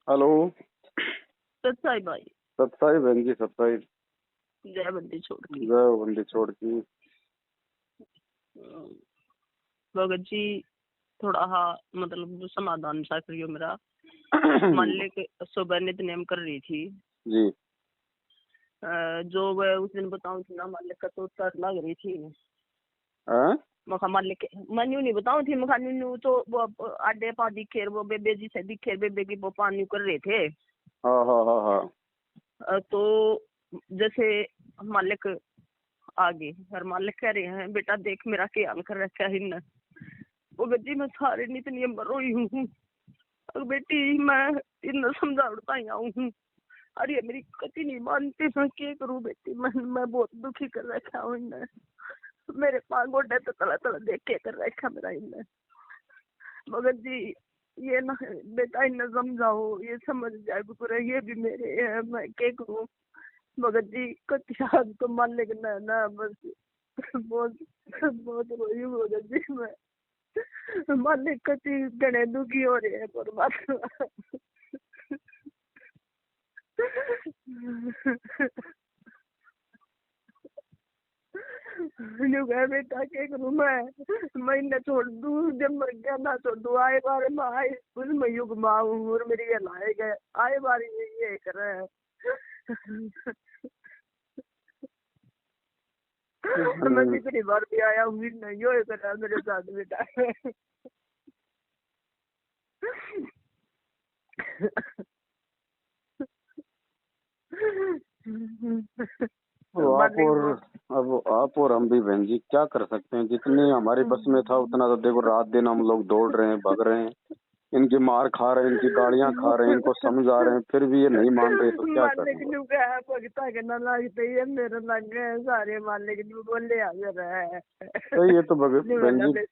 Hello. सच्चाई भाई। सत्ताई बहन जी, सत्ताई। जय बंदी छोड़ की। जय हो बंदी छोड़ की। भगत जी थोड़ा हा मतलब समाधान सा करियो मेरा। मान ले के सुबह नित्य कर रही थी जी। जो वह उस दिन बताऊं थी ना, मान ले तो तर लग रही थी। मखा मान ले के मैं यूं नहीं बताऊं थी, मखा न्यू तो वो आडे पा दिखे, वो बेबे जी से दिखे, बेबे की वो पानी कर रहे थे। हाँ हाँ हाँ हाँ। तो जैसे मालिक आगे और मालिक कह रहे हैं, बेटा देख मेरा क्या हाल कर रखा है इन। वो बच्ची मैं सारे नितनी रोई हूँ। और बेटी मैं इन समझाता ही आऊँ हूँ। अरे मेरी कति नहीं मानती, मैं क्या करूँ बेटी, मैं बहुत दुखी कर रखा हूँ इन्हें। मेरे पाँव गोडे तो तला तला देख के कर रखा मेरा इन्हें। मगर जी ये ना बेटा इन्हें समझाओ, ये समझ जाए पूरा, ये भी मेरे है, मैं क्या करूँ। मगर जी कतिया तो मान ले ना बस बहुत बहुत रोई हूँ मगर जी मैं। मान ले कति गणे दुखी हो रहे हैं परमात्मा। बेटा क्या करूँ मैं इन्हें छोड़ दूँ, जब मर गया ना छोड़ दूँ। आए बार में आए उसमें युग माऊँ और मेरी ये लाए गए आए बार ये कर रहे हैं। और मैं कितनी बार भी आया हूँ नहीं यो कर रहा मेरे साथ बेटा। आप और हम भी बहन जी क्या कर सकते हैं, जितनी हमारी बस में था उतना तो देखो, रात दिन हम लोग दौड़ रहे हैं, भग रहे हैं, इनकी मार खा रहे हैं, इनकी गालियां खा रहे हैं, इनको समझा रहे हैं, फिर भी ये नहीं मान रहे, तो क्या करें। भगता के ना लगते ही मेरे लग गए सारे मालिक बोले हाजिर है। सही है तो बहन जी,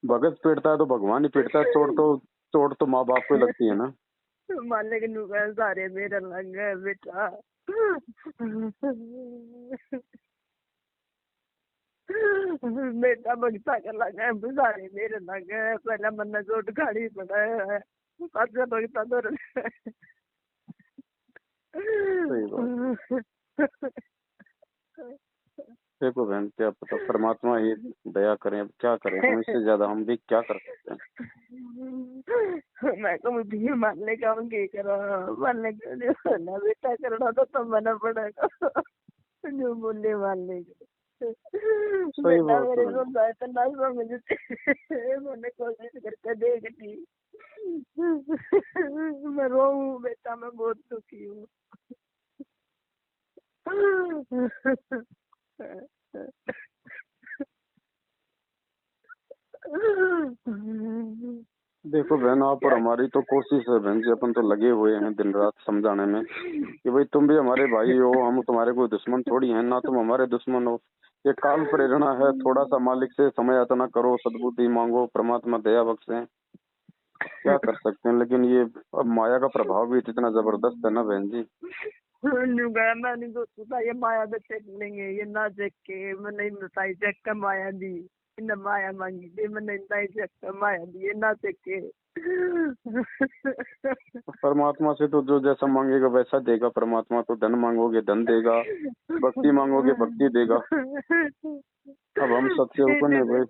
भगत पीटता है तो भगवान ही पीटता है, चोट तो माँ बाप को ही लगती है ना। मालिक सारे मेरे लग गए बेटा। बेटा भगता के लगे सारे मेरे लगे, पहले मन चोट खाड़ी पड़ा है, अच्छा भगता तो सही बात। देखो बहन, क्या पता परमात्मा ही दया करें, अब क्या करें, हम इससे ज्यादा हम भी क्या कर सकते हैं। मैं तो मुझे मानने का करा मानने का ना बेटा करना तो मना पड़ेगा। जो बोले मानने का सही बेटा बात मेरे है। समझाए तो ना समझते, मैंने कोशिश करके देखती। मैं रो हूँ बेटा, मैं बहुत दुखी हूँ। देखो बहन, आप और हमारी तो कोशिश है बहन जी, अपन तो लगे हुए हैं दिन रात समझाने में कि भाई तुम भी हमारे भाई हो, हम तुम्हारे कोई दुश्मन थोड़ी हैं, ना तुम हमारे दुश्मन हो। ये काल प्रेरणा है, थोड़ा सा मालिक से समय यातना करो, सद्बुद्धि मांगो, परमात्मा दया बख्शे। क्या कर सकते हैं, लेकिन ये अब माया का प्रभाव भी इतना जबरदस्त है ना बहन जी। मैंने दोस्तों ये माया तो चेक लेंगे, ये ना चेक के मैंने बताई चेक का माया दी, इन माया मांगी थी मैंने चेक का माया दी, ये ना चेक के। परमात्मा से तो जो जैसा मांगेगा वैसा देगा परमात्मा, तो धन मांगोगे धन देगा, भक्ति मांगोगे भक्ति देगा। अब हम सबसे ऊपर नहीं भाई।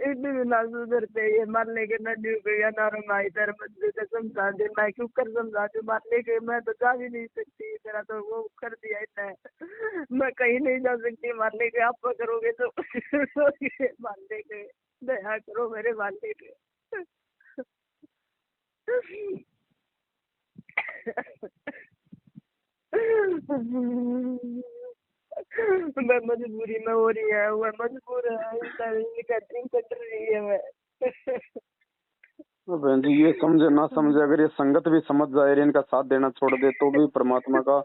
इतने ना सुधरते ये मारने के न ड्यू गया ना रमाई तेरे बच्चे को समझा दे, मैं क्यों कर समझा दू मारने के, मैं तो जा भी नहीं सकती, तेरा तो वो कर दिया इतना, मैं कहीं नहीं जा सकती मारने के, आप करोगे तो मारने के दया करो मेरे मारने के। मैं मजबूरी में हो रही है, वह मजबूर है, कैटरिंग कर रही है मैं। तो बहन जी ये समझे ना समझे, अगर ये संगत भी समझ जाए, इनका साथ देना छोड़ दे, तो भी परमात्मा का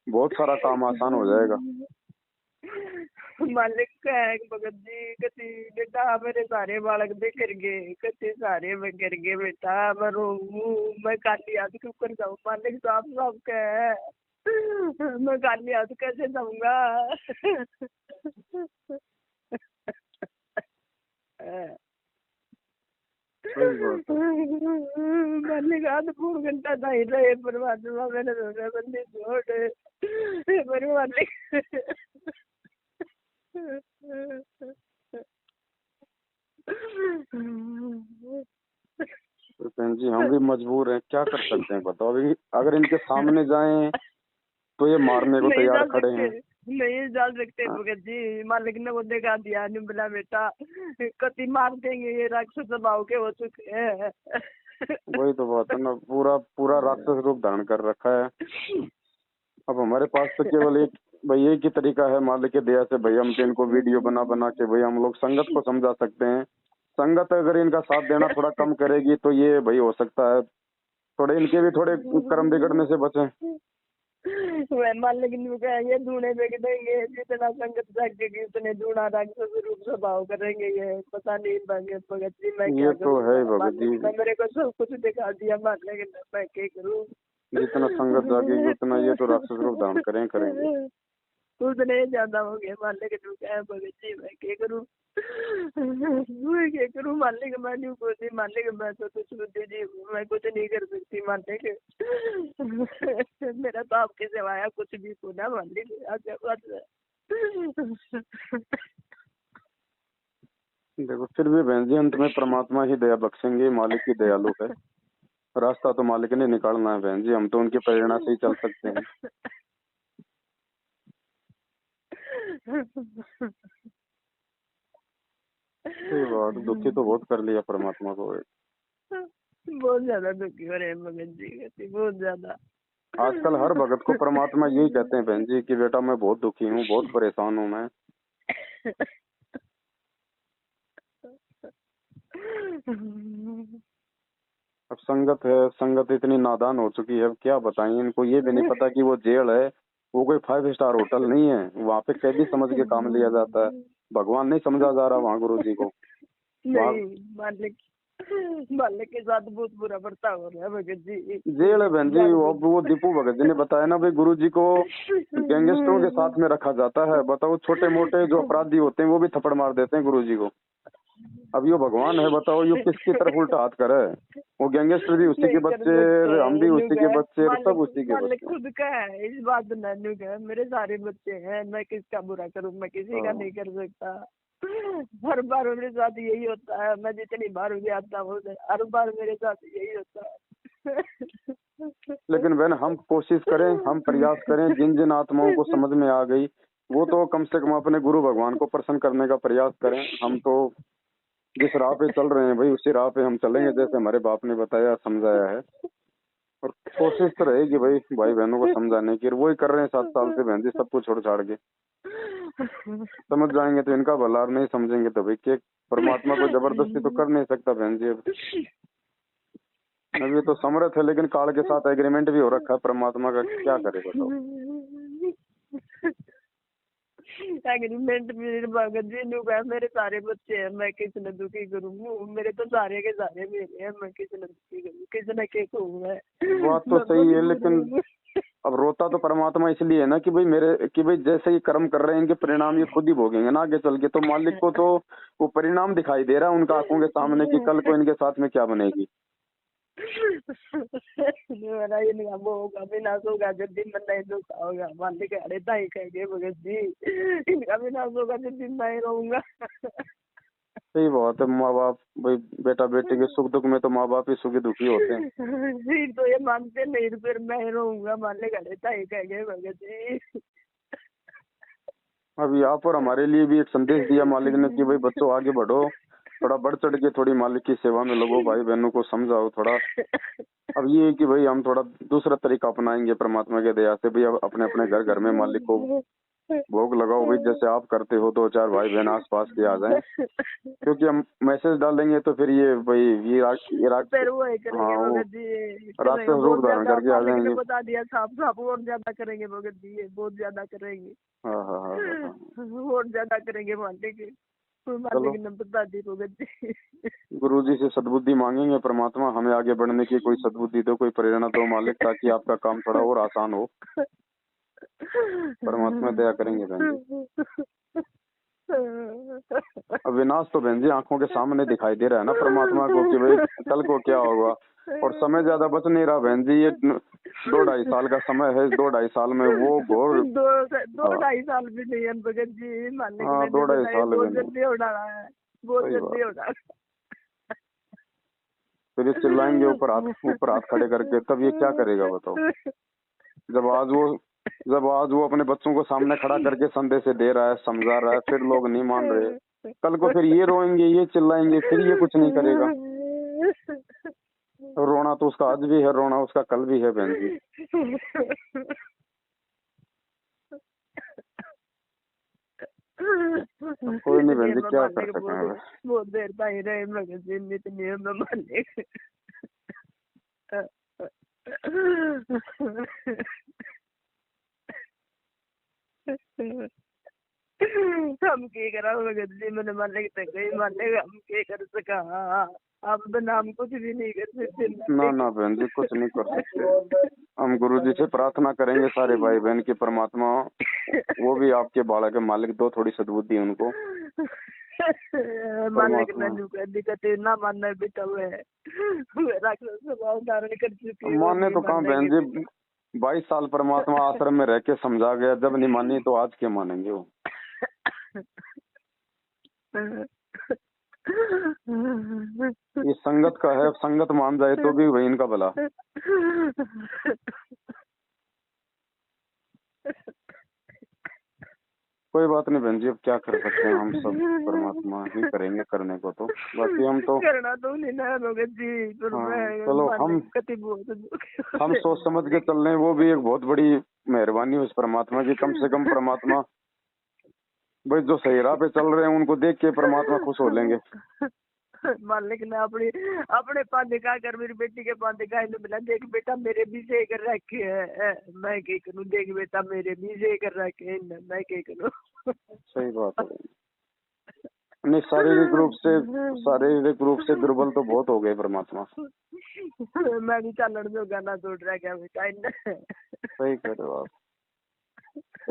बहुत सारा काम आसान हो जाएगा। मालिक का है भगत जी, कति बेटा मेरे सारे बालक दे कर गए, कति सारे मैं कर गए बेटा, मैं रोऊं, मैं काली हाथ क्यों कर जाऊँ, मालिक साफ साफ का है, मैं काली हाथ कैसे जाऊंगा। सही बात है। मालिक आध पौन घंटा नहीं रहे परमात्मा मैंने रोना बंदी छोड़ पर मालिक तो बहन जी हम भी मजबूर हैं, क्या कर सकते हैं बताओ। अभी अगर इनके सामने जाएं तो ये मारने को नहीं जा तैयार खड़े सकते, हैं। नहीं जा सकते हाँ, भगत जी। मालिक ने वो देखा दिया नहीं बोला बेटा कति मार देंगे, ये राक्षस स्वभाव के हो चुके हैं। वही तो बात है ना, पूरा पूरा राक्षस रूप धारण कर रखा है। अब हमारे पास तो केवल एक भाई एक ही तरीका है मालिक की दया से, भाई हम तो इनको वीडियो बना बना के भाई हम लोग संगत को समझा सकते हैं। संगत अगर इनका साथ देना थोड़ा कम करेगी तो ये भाई हो सकता है थोड़े इनके भी थोड़े कर्म बिगड़ने से बचे। वह मालिक ने कहा ये धूने बेच देंगे, जितना संगत जागेगी उतने धूना राक्षस रूप स्वभाव करेंगे। ये पता नहीं भगत जी मैं ये क्या तो करूँ। है ही भगत जी, मालिक ने मेरे को सब कुछ दिखा दिया, मालिक ने मैं क्या करूँ। जितना संगत जागेगी उतना ये तो राक्षस रूप धारण करेंगे। उतने ज्यादा हो गए मालिक ने कहा भगत जी मैं क्या करूँ। मैं क्या करूँ मालिक, मैं नहीं बोलती मालिक, मैं तो कुछ बुद्धि जी मैं कुछ नहीं कर सकती मालिक। मेरा तो आपके सिवाय कुछ भी सुना मालिक आगे बात। देखो फिर भी बहन जी अंत में परमात्मा ही दया बख्शेंगे, मालिक ही दयालु है। रास्ता तो मालिक ने निकालना है बहन जी, हम तो उनकी प्रेरणा से ही चल सकते हैं। सही बात, दुखी तो बहुत कर लिया परमात्मा को। बहुत ज्यादा दुखी हो रहे हैं भगत जी, कहती बहुत ज्यादा। आजकल हर भगत को परमात्मा यही कहते हैं बहन जी कि बेटा मैं बहुत दुखी हूँ, बहुत परेशान हूँ मैं। अब संगत है, संगत इतनी नादान हो चुकी है, अब क्या बताएं इनको, ये भी नहीं पता कि वो जेल है, वो कोई 5 स्टार होटल नहीं है, वहाँ पे कैदी समझ के काम लिया जाता है। भगवान नहीं समझा जा रहा वहाँ गुरु जी को। वहाँ नहीं मालिक, मालिक के साथ बहुत बुरा बर्ताव हो रहा है भगत जी। जेल है बहन जी। अब वो दीपू भगत जी ने बताया ना भाई, गुरु जी को गैंगस्टरों के साथ में रखा जाता है। बताओ छोटे मोटे जो अपराधी होते हैं वो भी थप्पड़ मार देते हैं गुरु जी को। अब यो भगवान है, बताओ यो किसकी तरफ उल्टा हाथ करे। वो गैंगस्टर भी उसी के नहीं कर बच्चे, सकते हम भी उसी के बच्चे, सब उसी के मालिक बच्चे। खुद का है इस बात नानू का, मेरे सारे बच्चे हैं, मैं किसका बुरा करूं, मैं किसी का नहीं कर सकता। हर बार मेरे साथ यही होता है, मैं जितनी बार भी आता हूँ हर बार मेरे साथ यही होता है। लेकिन बहन हम कोशिश करें, हम प्रयास करें, जिन जिन आत्माओं को समझ में आ गई वो तो कम से कम अपने गुरु भगवान को प्रसन्न करने का प्रयास करें। हम तो जिस राह पे चल रहे हैं भाई उसी राह पे हम चलेंगे, जैसे हमारे बाप ने बताया समझाया है। और कोशिश तो रहेगी भाई भाई बहनों को समझाने की, वही कर रहे हैं 7 साल से बहन जी, सब कुछ छोड़ छाड़ के। समझ जाएंगे तो इनका भला, और नहीं समझेंगे तो भाई के परमात्मा को जबरदस्ती तो कर नहीं सकता बहन जी। अब अभी तो समर्थ है, लेकिन काल के साथ एग्रीमेंट भी हो रखा है परमात्मा का, क्या करे बताओ। एग्रीमेंट मेरे भगत जी ने कहा मेरे सारे बच्चे हैं, मैं किसी ने दुखी करूँ, मेरे तो सारे के सारे मेरे हैं, मैं किसी ने दुखी करूँ, किसी ने क्या कहूँ मैं। बात तो सही है, लेकिन अब रोता तो परमात्मा इसलिए है ना कि भाई मेरे कि भाई जैसे ये कर्म कर रहे हैं इनके परिणाम ये खुद ही भोगेंगे ना आगे चल के। तो मालिक को तो वो परिणाम दिखाई दे रहा है उनका आंखों के सामने कि कल को इनके साथ में क्या बनेगी। मेरा ये नहीं वो होगा विनाश होगा जिस दिन मैं नहीं धोखा होगा, मालिक अरे ताई कहेंगे भगत जी इनका विनाश होगा जिस दिन मैं रहूंगा। सही बात है, माँ बाप भाई बेटा बेटे के सुख दुख में तो माँ बाप ही सुखी दुखी होते हैं। फिर तो ये मानते नहीं, फिर मैं रहूंगा, मालिक अरे ताई कहेंगे भगत जी। अभी आप और हमारे लिए भी एक संदेश दिया मालिक ने कि भाई बच्चों आगे बढ़ो, थोड़ा बढ़ चढ़ के थोड़ी मालिक की सेवा में लगो, भाई बहनों को समझाओ थोड़ा। अब ये है कि भाई हम थोड़ा दूसरा तरीका अपनाएंगे परमात्मा के दया से। भाई अब अपने अपने घर घर में मालिक को भोग लगाओ भाई, जैसे आप करते हो, 2-4 भाई बहन आस पास के आ जाए, क्योंकि हम मैसेज डालेंगे तो फिर ये भाई फिर वो करेंगे हाँ भगत जी, राक्षस रूप बहुत धारण ज्यादा करके आ मालिक ने जाएंगे। बता दिया साफ साफ, और ज्यादा करेंगे भगत जी, ये बहुत ज्यादा करेंगे। हाँ हाँ हाँ हाँ। और ज्यादा करेंगे मालिक, चलो मालिक ने बता दी भगत जी। गुरु जी से सद्बुद्धि मांगेंगे, परमात्मा हमें आगे बढ़ने की कोई सद्बुद्धि दो, कोई प्रेरणा दो मालिक, ताकि आपका काम थोड़ा और आसान हो। परमात्मा दया करेंगे बहन जी। अब विनाश तो बहन जी आंखों के सामने दिखाई दे रहा है ना परमात्मा को कि भाई कल को क्या होगा। और समय ज्यादा बच नहीं रहा बहन जी, ये 2-2.5 साल का समय है। इस 2-2.5 साल में वो घोर 2-2.5 साल भी नहीं है भगत जी, मालिक हाँ ने 2-2.5 साल बहुत में जल्दी उड़ाना है, बहुत सही जल्दी बात। उड़ाना। फिर ये चिल्लाएंगे ऊपर हाथ खड़े करके, तब ये क्या करेगा बताओ। जब आज वो अपने बच्चों को सामने खड़ा करके संदेश दे रहा है, समझा रहा है, फिर लोग नहीं मान रहे, कल को फिर ये रोएंगे, ये चिल्लाएंगे, फिर ये कुछ नहीं करेगा। रोना तो उसका आज भी है, रोना उसका कल भी है बहन जी। कोई नहीं बहन जी, क्या कर सकते हैं। बहुत देर ताई रहे भगत जी, इतनी मालिक। हम के करा भगत जी, मैंने मालिक तक गई, मालिक हम के कर सका, आप बिना हम कुछ भी नहीं कर सकते। ना ना बहन जी, कुछ नहीं कर सकते। हम गुरु जी से प्रार्थना करेंगे सारे भाई बहन की, परमात्मा वो भी आपके बालक के मालिक दो थोड़ी सद्बुद्धि उनको। मालिक ने दिक्कत ना मानना बेटा राक्षस स्वभाव धारण कर चुकी है। माने तो कहाँ बहन जी, 22 साल परमात्मा आश्रम में रह के समझा गया, जब नहीं मानी तो आज क्या मानेंगे वो। ये संगत का है, संगत मान जाए तो भी वही इनका भला। कोई बात नहीं बहन जी, अब क्या कर सकते हैं, हम सब परमात्मा ही करेंगे करने को तो। बाकी हम तो करना तो नहीं ना भगत जी, चलो हम सोच समझ के चल रहे हैं, वो भी एक बहुत बड़ी मेहरबानी उस परमात्मा की। कम से कम परमात्मा भाई जो सही राह पे चल रहे हैं उनको देख के परमात्मा खुश हो लेंगे। मालिक ने अपने पास दिखा कर मेरी बेटी के पास दिखाई तो मिला, देख बेटा मेरे भी से कर रखे है, मैं क्या करूं, देख बेटा मेरे भी से कर रखे है, मैं क्या करूं। सही बात है। नहीं शारीरिक रूप से दुर्बल तो बहुत हो गए परमात्मा। मैं भी चालन जो गाना जोड़ रहा क्या बेटा। सही कह रहे हो आप।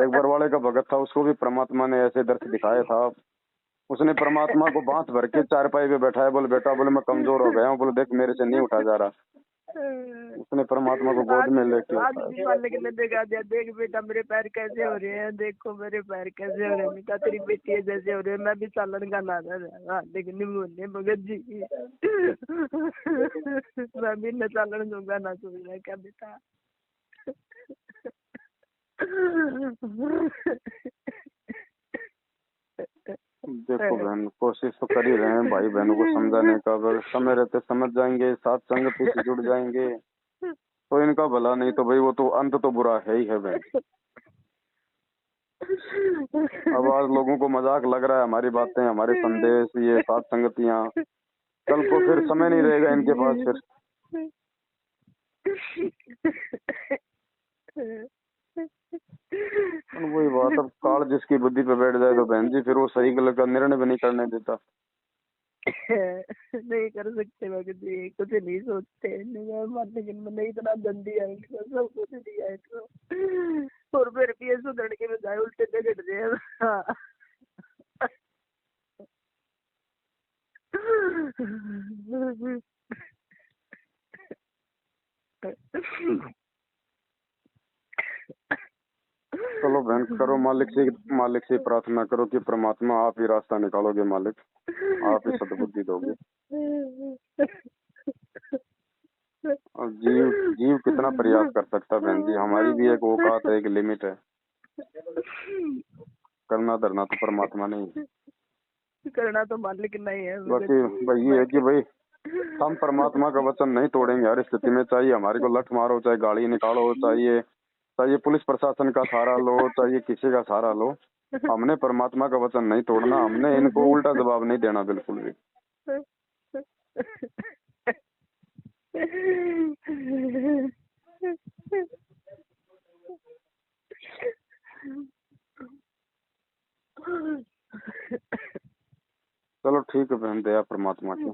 एक बरवाड़े का भगत था, उसको भी परमात्मा ने ऐसे दर्श दिखाया था। उसने परमात्मा को बांस भर के चारपाई पे बैठाया, बोले बेटा, बोले मैं कमजोर हो गया हूँ, बोले देख मेरे से नहीं उठा जा रहा। उसने परमात्मा को गोद में लेके मालिक ने दिखा दिया, देख बेटा मेरे पैर कैसे हो रहे हैं, देखो मेरे पैर कैसे हो रहे हैं बेटा, तेरी बेटी जैसे हो रहे हैं, मैं भी चालन का नाना लेकिन बोलने भगत जी। मैं भी न चालन दूंगा ना सुन रहा क्या बेटा। देखो बहन, कोशिश तो कर ही रहे हैं भाई बहनों को समझाने का। अगर समय रहते समझ जाएंगे, साथ संगति से जुड़ जाएंगे तो इनका भला, नहीं तो भाई वो तो अंत तो बुरा है ही है बहन। अब आज लोगों को मजाक लग रहा है हमारी बातें, हमारे संदेश, ये साथ संगतियां, कल को फिर समय नहीं रहेगा इनके पास फिर। वही बात, अब काल जिसकी बुद्धि पे बैठ जाए तो बहन जी फिर वो सही गलत का निर्णय भी नहीं करने देता। नहीं कर सकते भगत जी, कुछ नहीं सोचते, लेकिन मैंने इतना धन दिया है, सब कुछ दिया है तो, और फिर भी सुधरने के बजाय उल्टे झगड़ रहे हैं। चलो बहन, करो मालिक से प्रार्थना करो कि परमात्मा आप ही रास्ता निकालोगे मालिक, आप ही सद्बुद्धि दोगे। और जीव कितना प्रयास कर सकता है बहन जी, हमारी भी एक औकात है, एक लिमिट है। करना धरना तो परमात्मा नहीं, करना तो मालिक नहीं है। बाकी वही है कि भाई हम परमात्मा का वचन नहीं तोड़ेंगे हर स्थिति में, चाहिए हमारे को लठ मारो, चाहे गाड़ी निकालो, चाहिए पुलिस प्रशासन का सहारा लो, चाहिए किसी का सहारा लो, हमने परमात्मा का वचन नहीं तोड़ना, हमने इनको उल्टा जवाब नहीं देना बिल्कुल भी। चलो ठीक है बहन, दया परमात्मा की,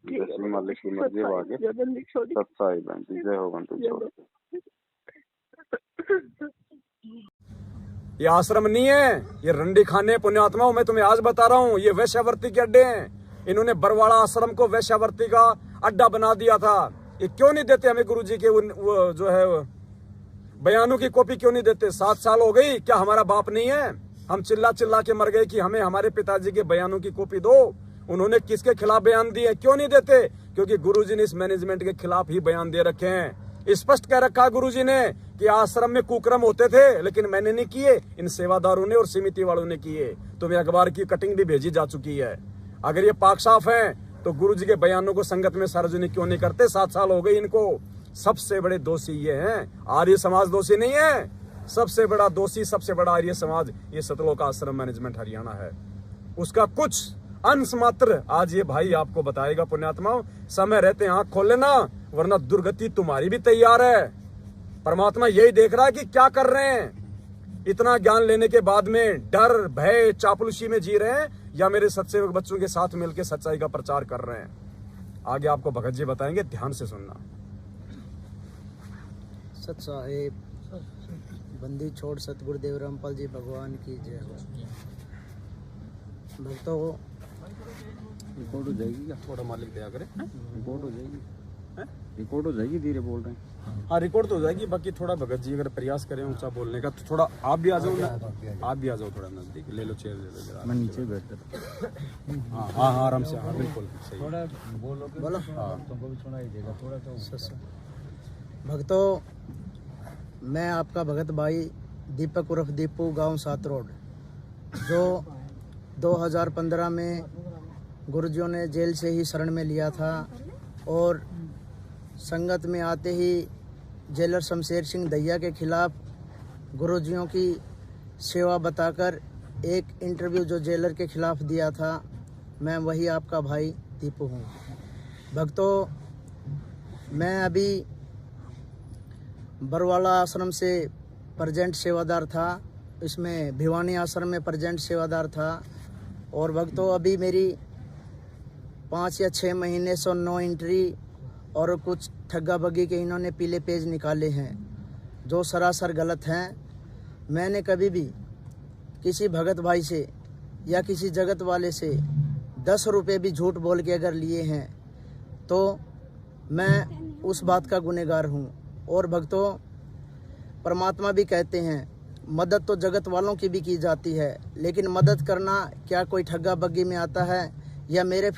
जैसे मालिक की मर्जी हो आगे। सच्चाई बहन जी, जय हो बंधु छोड़। ये आश्रम नहीं है, ये रंडी खाने पुण्यात्माओं। मैं तुम्हें आज बता रहा हूँ, ये वेश्यावृत्ति के अड्डे हैं। इन्होंने बरवाड़ा आश्रम को वेश्यावृत्ति का अड्डा बना दिया था। ये क्यों नहीं देते हमें गुरुजी के वो जो है बयानों की कॉपी क्यों नहीं देते? 7 साल हो गई, क्या हमारा बाप नहीं है? हम चिल्ला चिल्ला के मर गए कि हमें हमारे पिताजी के बयानों की कॉपी दो। उन्होंने किसके खिलाफ बयान दिए, क्यों नहीं देते? क्योंकि गुरुजी ने इस मैनेजमेंट के खिलाफ ही बयान दे रखे हैं। स्पष्ट कह रखा गुरुजी ने कि आश्रम में कुक्रम होते थे, लेकिन मैंने नहीं किए, इन सेवादारों ने और समिति वालों ने किए। तुम्हें अखबार की कटिंग भी भेजी जा चुकी है। अगर ये पाक साफ है तो गुरुजी के बयानों को संगत में सार्वजनिक क्यों नहीं करते? 7 साल हो गए इनको। सबसे बड़े दोषी ये हैं, आर्य समाज दोषी नहीं है। सबसे बड़ा दोषी, सबसे बड़ा आर्य समाज ये सतलोक आश्रम मैनेजमेंट हरियाणा है। उसका कुछ अंश मात्र आज ये भाई आपको बताएगा। पुण्यात्माओं, समय रहते आंख खोल लेना, वरना दुर्गति तुम्हारी भी तैयार है। परमात्मा यही देख रहा है कि क्या कर रहे हैं। इतना ज्ञान लेने के बाद में डर, भय, चापलूसी में जी रहे हैं, या मेरे सत्सेवक बच्चों के साथ मिलकर सच्चाई का प्रचार कर रहे हैं। आगे आपको भगत जी बताएंगे, ध्यान से सुनना। सत साहेब बंदी छोड़ सतगुरुदेव रामपाल जी भगवान की जय हो। भक्तों, रिकॉर्ड हो जाएगी क्या? थोड़ा मालिक दया करे। रिकॉर्ड हो जाएगी, रिकॉर्ड हो जाएगी। धीरे बोल रहे हैं। हाँ, रिकॉर्ड तो हो जाएगी। बाकी थोड़ा भगत जी अगर प्रयास करें ऊंचा बोलने का, तो थोड़ा आप भी आ जाओ ना, आप भी आ जाओ थोड़ा नजदीक। ले लो चेयर, ले लो जरा। मैं नीचे बैठ जाता। हाँ हाँ हाँ, आराम से। हाँ बिल्कुल सही। थोड़ा बोलो। हाँ, तुमको भी सुनाई देगा थोड़ा तो। भक्तों, मैं आपका भगत भाई दीपक उर्फ दीपू, गांव 7 रोड, जो 2015 में गुरुजियों ने जेल से ही शरण में लिया था, और संगत में आते ही जेलर शमशेर सिंह दहिया के खिलाफ गुरुजियों की सेवा बताकर एक इंटरव्यू जो जेलर के खिलाफ दिया था, मैं वही आपका भाई दीपू हूँ। भक्तों, मैं अभी बरवाला आश्रम से प्रेजेंट सेवादार था, इसमें भिवानी आश्रम में प्रेजेंट सेवादार था। और भक्तों, अभी मेरी 5 या 6 महीने से 9 एंट्री और कुछ ठग्गा बग्गी के इन्होंने पीले पेज निकाले हैं, जो सरासर गलत हैं। मैंने कभी भी किसी भगत भाई से या किसी जगत वाले से 10 रुपये भी झूठ बोल के अगर लिए हैं तो मैं उस बात का गुनहगार हूँ। और भक्तों, परमात्मा भी कहते हैं मदद तो जगत वालों की भी की जाती है, लेकिन मदद करना क्या कोई ठग्गा बग्गी में आता है? या मेरे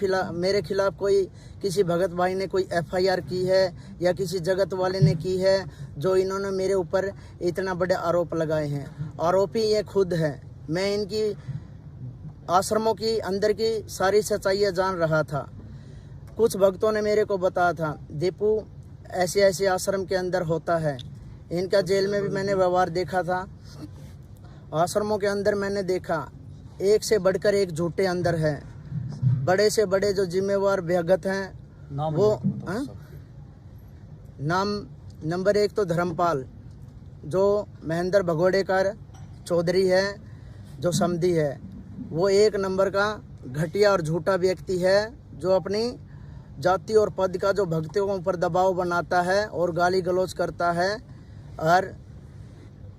खिलाफ कोई किसी भगत भाई ने कोई FIR की है या किसी जगत वाले ने की है, जो इन्होंने मेरे ऊपर इतना बड़े आरोप लगाए हैं? आरोपी ये खुद है। मैं इनकी आश्रमों की अंदर की सारी सच्चाइयाँ जान रहा था। कुछ भक्तों ने मेरे को बताया था, दीपू ऐसे ऐसे आश्रम के अंदर होता है। इनका जेल में भी मैंने व्यवहार देखा था। आश्रमों के अंदर मैंने देखा एक से बढ़कर एक झूठे अंदर है। बड़े से बड़े जो जिम्मेवार भगत हैं वो नाम नंबर 1 तो धर्मपाल, जो महेंद्र भगोड़ेकर चौधरी है, जो समधी है, वो 1 नंबर का घटिया और झूठा व्यक्ति है, जो अपनी जाति और पद का जो भक्तों के ऊपर दबाव बनाता है और गाली गलौज करता है। और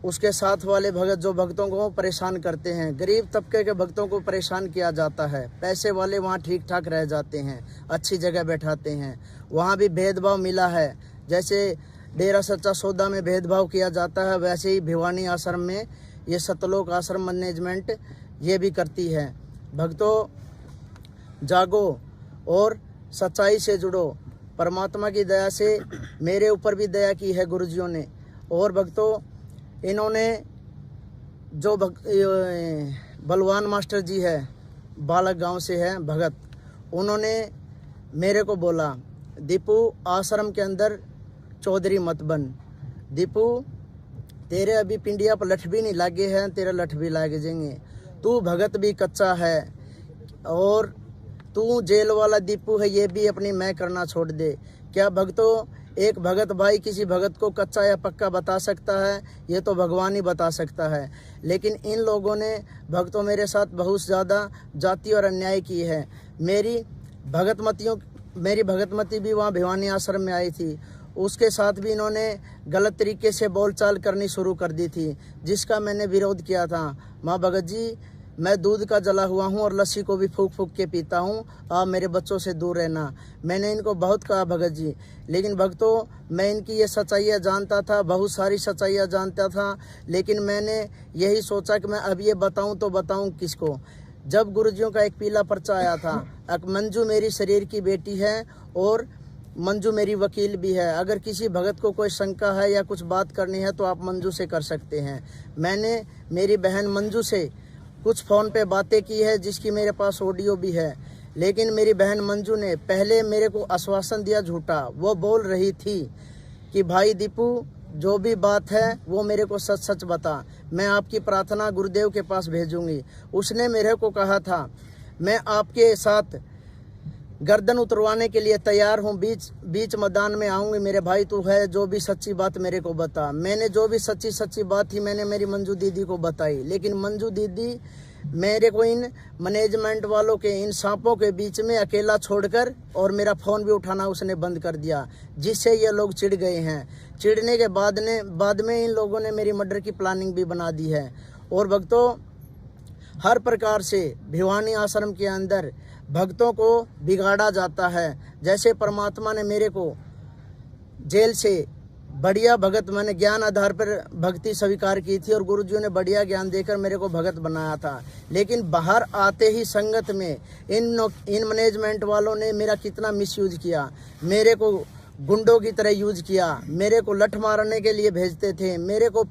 उसके साथ वाले भगत जो भक्तों को परेशान करते हैं, गरीब तबके के भक्तों को परेशान किया जाता है। पैसे वाले वहाँ ठीक ठाक रह जाते हैं, अच्छी जगह बैठाते हैं। वहाँ भी भेदभाव मिला है। जैसे डेरा सच्चा सौदा में भेदभाव किया जाता है, वैसे ही भिवानी आश्रम में ये सतलोक आश्रम मैनेजमेंट ये भी करती है। भक्तों, जागो और सच्चाई से जुड़ो। परमात्मा की दया से मेरे ऊपर भी दया की है गुरुजियों ने। और भक्तों, इन्होंने जो बलवान मास्टर जी है, बालक गांव से है भगत, उन्होंने मेरे को बोला, दीपू आश्रम के अंदर चौधरी मत बन। दीपू, तेरे अभी पिंडिया पर लठ भी नहीं लागे हैं, तेरा लठ भी लागे जाएंगे। तू भगत भी कच्चा है और तू जेल वाला दीपू है, ये भी अपनी मैं करना छोड़ दे। क्या भक्तों, एक भगत भाई किसी भगत को कच्चा या पक्का बता सकता है? ये तो भगवान ही बता सकता है। लेकिन इन लोगों ने भक्तों मेरे साथ बहुत ज़्यादा जाति और अन्याय की है। मेरी भगतमती भी वहाँ भिवानी आश्रम में आई थी। उसके साथ भी इन्होंने गलत तरीके से बोलचाल करनी शुरू कर दी थी, जिसका मैंने विरोध किया था। माँ भगत जी, मैं दूध का जला हुआ हूँ और लस्सी को भी फूंक फूंक के पीता हूँ, आप मेरे बच्चों से दूर रहना। मैंने इनको बहुत कहा भगत जी, लेकिन भक्तों मैं इनकी ये सच्चाइयाँ जानता था, बहुत सारी सच्चाइयाँ जानता था, लेकिन मैंने यही सोचा कि मैं अब ये बताऊँ तो बताऊँ किसको। जब गुरुजियों का एक पीला पर्चा आया था, अब मंजू मेरी शरीर की बेटी है और मंजू मेरी वकील भी है, अगर किसी भगत को कोई शंका है या कुछ बात करनी है तो आप मंजू से कर सकते हैं। मैंने मेरी बहन मंजू से कुछ फ़ोन पे बातें की है, जिसकी मेरे पास ऑडियो भी है, लेकिन मेरी बहन मंजू ने पहले मेरे को आश्वासन दिया झूठा। वो बोल रही थी कि भाई दीपू, जो भी बात है वो मेरे को सच सच बता, मैं आपकी प्रार्थना गुरुदेव के पास भेजूंगी। उसने मेरे को कहा था मैं आपके साथ गर्दन उतरवाने के लिए तैयार हूँ, बीच मैदान में आऊँगी, मेरे भाई तू है, जो भी सच्ची बात मेरे को बता। मैंने जो भी सच्ची बात थी मैंने मेरी मंजू दीदी को बताई, लेकिन मंजू दीदी मेरे को इन मैनेजमेंट वालों के, इन सांपों के बीच में अकेला छोड़कर और मेरा फ़ोन भी उठाना उसने बंद कर दिया, जिससे ये लोग चिढ़ गए हैं। चिढ़ने के बाद में इन लोगों ने मेरी मर्डर की प्लानिंग भी बना दी है। और भक्तों, हर प्रकार से भिवानी आश्रम के अंदर भक्तों को बिगाड़ा जाता है। जैसे परमात्मा ने मेरे को जेल से बढ़िया भगत, मैंने ज्ञान आधार पर भक्ति स्वीकार की थी और गुरुजियों ने बढ़िया ज्ञान देकर मेरे को भगत बनाया था, लेकिन बाहर आते ही संगत में इन मैनेजमेंट वालों ने मेरा कितना मिसयूज किया। मेरे को गुंडों की तरह यूज किया, मेरे को लठ मारने के लिए भेजते थे, मेरे को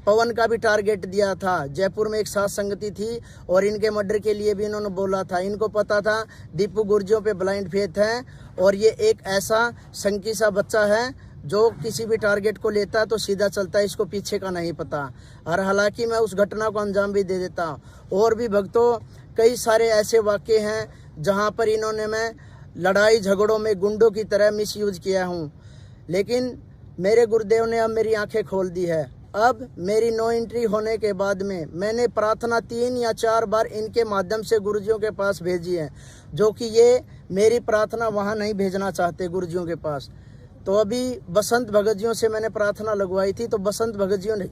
पवन का भी टारगेट दिया था। जयपुर में एक साथ संगति थी और इनके मर्डर के लिए भी इन्होंने बोला था। इनको पता था दीपू गुर्जियों पे ब्लाइंड फेथ है और ये एक ऐसा संकी सा बच्चा है जो किसी भी टारगेट को लेता है तो सीधा चलता है, इसको पीछे का नहीं पता। और हालांकि मैं उस घटना को अंजाम भी दे देता। और भी भक्तों, कई सारे ऐसे वाक़े हैं जहाँ पर इन्होंने मैं लड़ाई झगड़ों में गुंडों की तरह मिसयूज किया हूँ, लेकिन मेरे गुरुदेव ने अब मेरी आंखें खोल दी है। अब मेरी नो एंट्री होने के बाद में मैंने प्रार्थना 3 या 4 बार इनके माध्यम से गुरुजियों के पास भेजी है, जो कि ये मेरी प्रार्थना वहाँ नहीं भेजना चाहते गुरुजियों के पास। तो अभी बसंत भगत जियों से मैंने प्रार्थना लगवाई थी, तो बसंत भगत जियों ने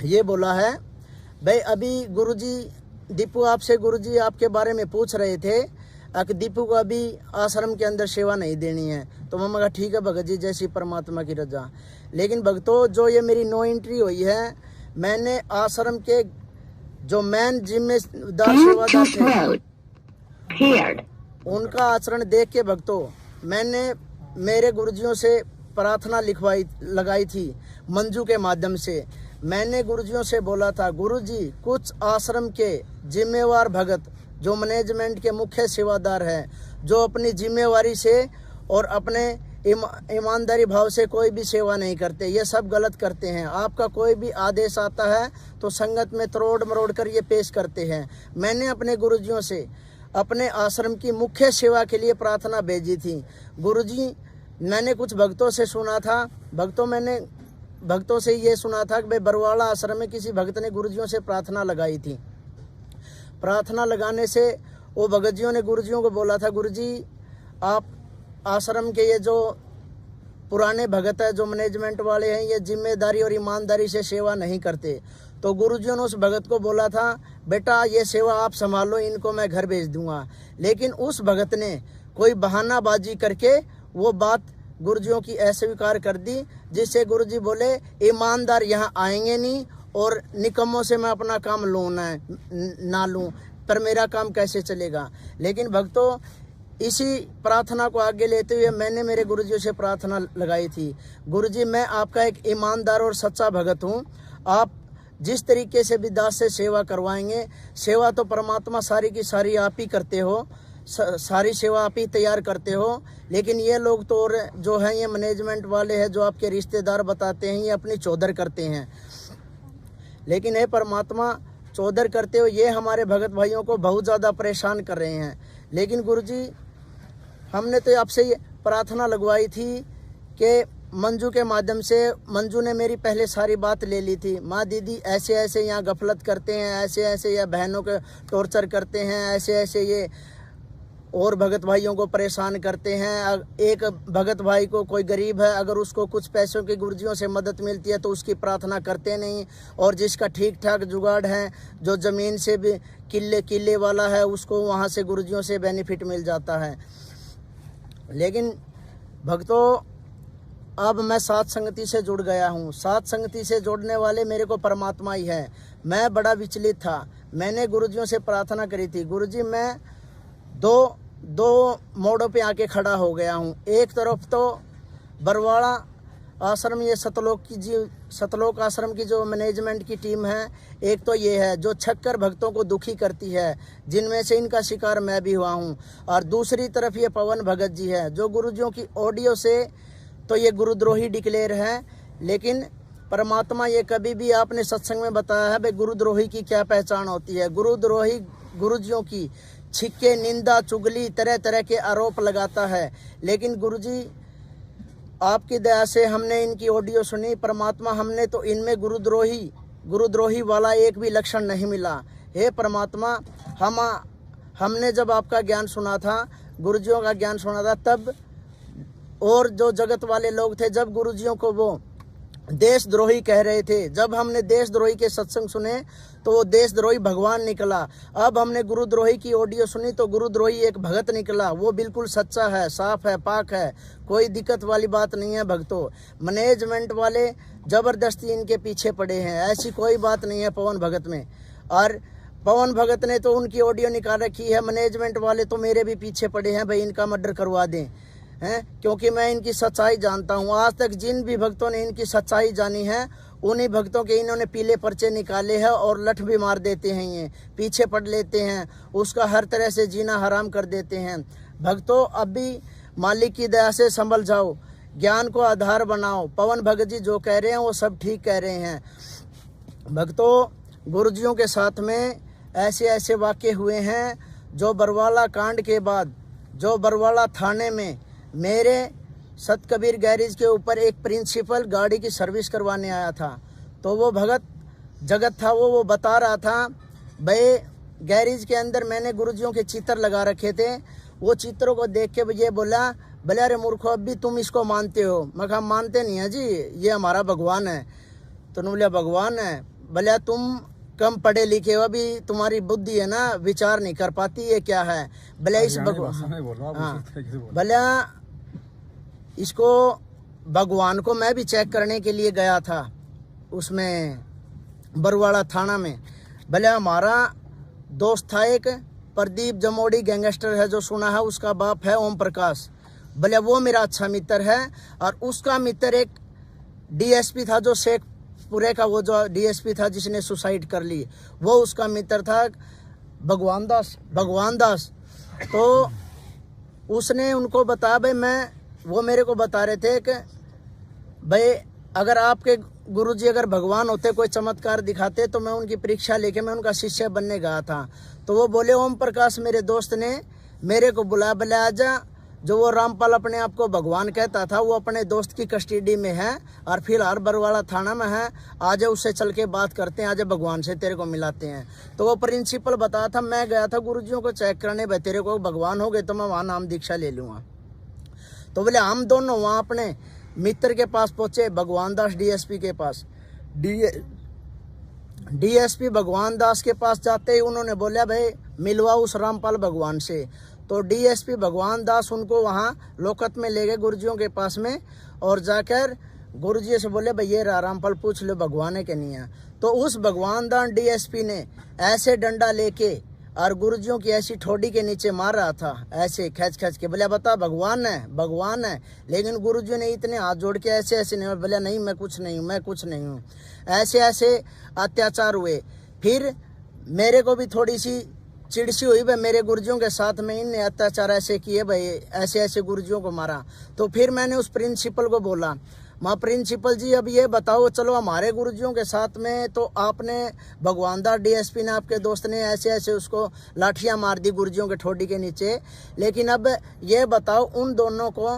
ये बोला है, भाई अभी गुरुजी दीपू आपसे गुरुजी आपके बारे में पूछ रहे थे कि दीपू को अभी आश्रम के अंदर सेवा नहीं देनी है। तो मैं कहा ठीक है भगत जी, जैसी परमात्मा की रजा। लेकिन भक्तों, जो ये मेरी नो एंट्री हुई है, मैंने आश्रम के जो मेन जिम्मेदार सेवादार थे उनका आचरण देख के भक्तों, मैंने मेरे गुरुजियों से प्रार्थना लगाई थी मंजू के माध्यम से। मैंने गुरुजियों से बोला था, गुरुजी कुछ आश्रम के जिम्मेवार भगत जो मैनेजमेंट के मुख्य सेवादार हैं, जो अपनी जिम्मेवारी से और अपने ईमानदारी भाव से कोई भी सेवा नहीं करते, ये सब गलत करते हैं। आपका कोई भी आदेश आता है तो संगत में तरोड़ मरोड़ कर ये पेश करते हैं। मैंने अपने गुरुजियों से अपने आश्रम की मुख्य सेवा के लिए प्रार्थना भेजी थी। गुरुजी, मैंने कुछ भक्तों से सुना था, भक्तों से ये सुना था कि भाई बरवाड़ा आश्रम में किसी भक्त ने गुरुजियों से प्रार्थना लगाई थी। प्रार्थना लगाने से वो भगत ने गुरुजियों को बोला था, गुरुजी आप आश्रम के ये जो पुराने भगत है, जो मैनेजमेंट वाले हैं, ये जिम्मेदारी और ईमानदारी से सेवा नहीं करते। तो गुरुजियों ने उस भगत को बोला था, बेटा ये सेवा आप संभालो, इनको मैं घर भेज दूंगा। लेकिन उस भगत ने कोई बहानाबाजी करके वो बात गुरुजियों की अस्वीकार कर दी, जिससे गुरुजी बोले ईमानदार यहाँ आएंगे नहीं और निकम्मों से मैं अपना काम लूँ ना लूँ, पर मेरा काम कैसे चलेगा। लेकिन भक्तों, इसी प्रार्थना को आगे लेते हुए मैंने मेरे गुरुजियों से प्रार्थना लगाई थी, गुरुजी मैं आपका एक ईमानदार और सच्चा भगत हूँ, आप जिस तरीके से भी दास से सेवा करवाएंगे, सेवा तो परमात्मा सारी की सारी आप ही करते हो, सारी सेवा आप ही तैयार करते हो। लेकिन ये लोग तो और जो हैं, ये मैनेजमेंट वाले हैं, जो आपके रिश्तेदार बताते हैं, ये अपनी चौधर करते हैं। लेकिन हे परमात्मा, चौधर करते हो ये हमारे भगत भाइयों को बहुत ज़्यादा परेशान कर रहे हैं। लेकिन गुरुजी, हमने तो आपसे ये प्रार्थना लगवाई थी कि मंजू के माध्यम से, मंजू ने मेरी पहले सारी बात ले ली थी, माँ दीदी ऐसे ऐसे यहाँ गफलत करते हैं, ऐसे ऐसे ये बहनों के टॉर्चर करते हैं, ऐसे ऐसे ये और भगत भाइयों को परेशान करते हैं। एक भगत भाई को, कोई गरीब है, अगर उसको कुछ पैसों की गुरुजियों से मदद मिलती है तो उसकी प्रार्थना करते नहीं, और जिसका ठीक ठाक जुगाड़ है, जो ज़मीन से भी किले वाला है, उसको वहाँ से गुरुजियों से बेनिफिट मिल जाता है। लेकिन भक्तों, अब मैं सात संगति से जुड़ गया हूँ। सात संगति से जुड़ने वाले मेरे को परमात्मा ही है। मैं बड़ा विचलित था। मैंने गुरुजियों से प्रार्थना करी थी, गुरुजी मैं दो मोड़ों पे आके खड़ा हो गया हूँ। एक तरफ तो बरवाड़ा आश्रम, ये सतलोक आश्रम की जो मैनेजमेंट की टीम है, एक तो ये है जो छक्कर भक्तों को दुखी करती है, जिनमें से इनका शिकार मैं भी हुआ हूँ। और दूसरी तरफ ये पवन भगत जी है, जो गुरुजियों की ऑडियो से तो ये गुरुद्रोही डिक्लेयर है, लेकिन परमात्मा ये कभी भी आपने सत्संग में बताया है भाई गुरुद्रोही की क्या पहचान होती है। गुरुद्रोही गुरुजियों की छिक्के, निंदा, चुगली, तरह तरह के आरोप लगाता है। लेकिन गुरुजी आपकी दया से हमने इनकी ऑडियो सुनी, परमात्मा हमने तो इनमें गुरुद्रोही वाला एक भी लक्षण नहीं मिला। हे परमात्मा, हमने जब आपका ज्ञान सुना था, गुरुजियों का ज्ञान सुना था, तब और जो जगत वाले लोग थे, जब गुरुजियों को वो देशद्रोही कह रहे थे, जब हमने देशद्रोही के सत्संग सुने तो वो देशद्रोही भगवान निकला। अब हमने गुरुद्रोही की ऑडियो सुनी तो गुरुद्रोही एक भगत निकला। वो बिल्कुल सच्चा है, साफ है, पाक है, कोई दिक्कत वाली बात नहीं है। भक्तों, मैनेजमेंट वाले जबरदस्ती इनके पीछे पड़े हैं, ऐसी कोई बात नहीं है पवन भगत में। और पवन भगत ने तो उनकी ऑडियो निकाल रखी है, मैनेजमेंट वाले तो मेरे भी पीछे पड़े हैं भाई इनका मर्डर करवा दें, हैं, क्योंकि मैं इनकी सच्चाई जानता हूँ। आज तक जिन भी भक्तों ने इनकी सच्चाई जानी है, उन्हीं भक्तों के इन्होंने पीले पर्चे निकाले हैं और लठ भी मार देते हैं, ये पीछे पड़ लेते हैं, उसका हर तरह से जीना हराम कर देते हैं। भक्तों, अब भी मालिक की दया से संभल जाओ, ज्ञान को आधार बनाओ। पवन भगत जी जो कह रहे हैं वो सब ठीक कह रहे हैं। भक्तों, गुरुजियों के साथ में ऐसे ऐसे वाक़े हुए हैं, जो बरवाला कांड के बाद, जो बरवाला थाने में मेरे सतकबीर गैरेज के ऊपर एक प्रिंसिपल गाड़ी की सर्विस करवाने आया था, तो वो भगत जगत था, वो बता रहा था भाई गैरेज के अंदर मैंने गुरुजियों के चित्र लगा रखे थे। वो चित्रों को देख के ये बोला, भले अरे मूर्खो, अब भी तुम इसको मानते हो? मैं कहा मानते नहीं है जी, ये हमारा भगवान है। तो बोला भगवान है? भले तुम कम पढ़े लिखे हो, अभी तुम्हारी बुद्धि है ना, विचार नहीं कर पाती, ये क्या है? भले इस भले इसको भगवान को मैं भी चेक करने के लिए गया था उसमें बरवाड़ा थाना में। भले हमारा दोस्त था एक प्रदीप जमोड़ी, गैंगस्टर है जो सुना है, उसका बाप है ओम प्रकाश। भले वो मेरा अच्छा मित्र है, और उसका मित्र एक डीएसपी था जो शेखपुरे का, वो जो डीएसपी था जिसने सुसाइड कर ली, वो उसका मित्र था भगवान दास। तो उसने उनको बताया भाई वो मेरे को बता रहे थे कि भाई अगर आपके गुरुजी अगर भगवान होते, कोई चमत्कार दिखाते, तो मैं उनकी परीक्षा लेके मैं उनका शिष्य बनने गया था। तो वो बोले ओम प्रकाश मेरे दोस्त ने मेरे को बुलाया, बोले आजा, जो वो रामपाल अपने आप को भगवान कहता था, वो अपने दोस्त की कस्टडी में है और फिलहाल बरवाड़ा थाना में है, आज उससे चल के बात करते हैं, आज भगवान से तेरे को मिलाते हैं। तो वो प्रिंसिपल बताया था, मैं गया था गुरुजियों को चेक करने, भाई तेरे को भगवान हो गए तो मैं वहाँ नाम दीक्षा ले लूँगा। तो बोले हम दोनों वहाँ अपने मित्र के पास पहुँचे, भगवान दास डीएसपी के पास। डीएसपी भगवान दास के पास जाते ही उन्होंने बोला भाई मिलवा उस रामपाल भगवान से। तो डीएसपी भगवान दास उनको वहाँ लोकत में ले गए गुरुजियों के पास में, और जाकर गुरुजी से बोले भाई ये रामपाल पूछ लो भगवान है कि नहीं है। तो उस भगवान दास डीएसपी ने ऐसे डंडा लेके और गुरुजियों की ऐसी ठोडी के नीचे मार रहा था, ऐसे खच के, बोले बता भगवान है। लेकिन गुरुजी ने इतने हाथ जोड़ के ऐसे नहीं बोले, नहीं मैं कुछ नहीं हूँ। ऐसे अत्याचार हुए। फिर मेरे को भी थोड़ी सी चिड़सी हुई भाई, मेरे गुरुजियों के साथ में इनने अत्याचार ऐसे किए भाई, ऐसे गुरुजियों को मारा। तो फिर मैंने उस प्रिंसिपल को बोला, माँ प्रिंसिपल जी अब ये बताओ, चलो हमारे गुरुजियों के साथ में तो आपने भगवान दास डीएसपी ने, आपके दोस्त ने ऐसे उसको लाठियाँ मार दी गुरुजियों के ठोडी के नीचे, लेकिन अब ये बताओ उन दोनों को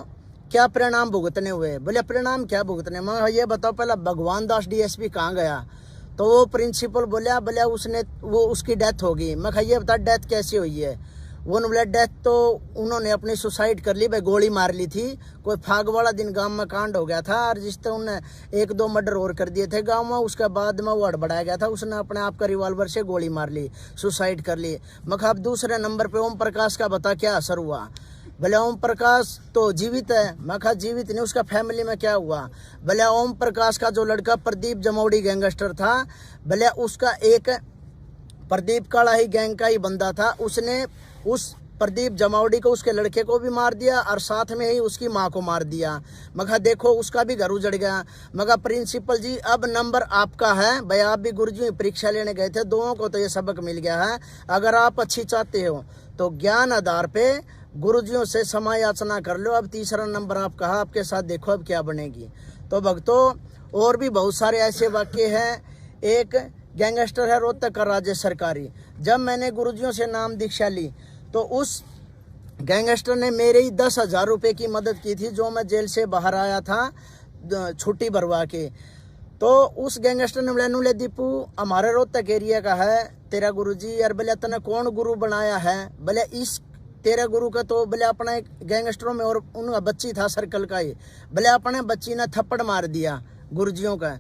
क्या परिणाम भुगतने हुए? बोले परिणाम क्या भुगतने? मैं ये बताओ पहला भगवान दास डीएसपी कहाँ गया? तो वो प्रिंसिपल बोला उसने उसकी डेथ होगी। मैं ये बता डेथ कैसे हुई है? वो बोले डेथ तो उन्होंने अपनी सुसाइड कर ली भाई, गोली मार ली थी। कोई फाग वाला दिन गांव में कांड हो गया था और जिस तरह उन्होंने 1-2 मर्डर और कर दिए थे गांव में। उसके बाद में वो हड़बड़ाया गया था, उसने अपने आप का रिवॉल्वर से गोली मार ली, सुसाइड कर ली। मगर अब दूसरे नंबर पे ओम प्रकाश का बता क्या असर हुआ। भले ओम प्रकाश तो जीवित है, मैं कहा जीवित नहीं, उसका फैमिली में क्या हुआ। भले ओम प्रकाश का जो लड़का प्रदीप जमौड़ी गैंगस्टर था, भले उसका एक प्रदीप काला ही गैंग का ही बंदा था, उसने उस प्रदीप जमावड़ी को, उसके लड़के को भी मार दिया और साथ में ही उसकी माँ को मार दिया। मगर देखो उसका भी घर उजड़ गया। मगर प्रिंसिपल जी अब नंबर आपका है भाई, आप भी गुरुजी परीक्षा लेने गए थे, दोनों को तो ये सबक मिल गया है। अगर आप अच्छी चाहते हो तो ज्ञान आधार पे गुरुजियों से समय याचना कर लो। अब तीसरा नंबर आप कहा, आपके साथ देखो अब क्या बनेगी। तो भक्तों और भी बहुत सारे ऐसे वाक्य हैं। एक गैंगस्टर है रोहतक का राजेश सरकारी। जब मैंने गुरुजियों से नाम दीक्षा ली तो उस गैंगस्टर ने मेरे ही 10,000 रुपये की मदद की थी, जो मैं जेल से बाहर आया था छुट्टी भरवा के। तो उस गैंगस्टर ने बोला नुले दीपू हमारे रोहतक एरिया का है तेरा गुरुजी, यार बोले तने कौन गुरु बनाया है। बोले इस तेरा गुरु का तो बोले अपना एक गैंगस्टरों में और उनका बच्ची था सर्कल का ही, बोले अपने बच्ची ने थप्पड़ मार दिया गुरुजियों का।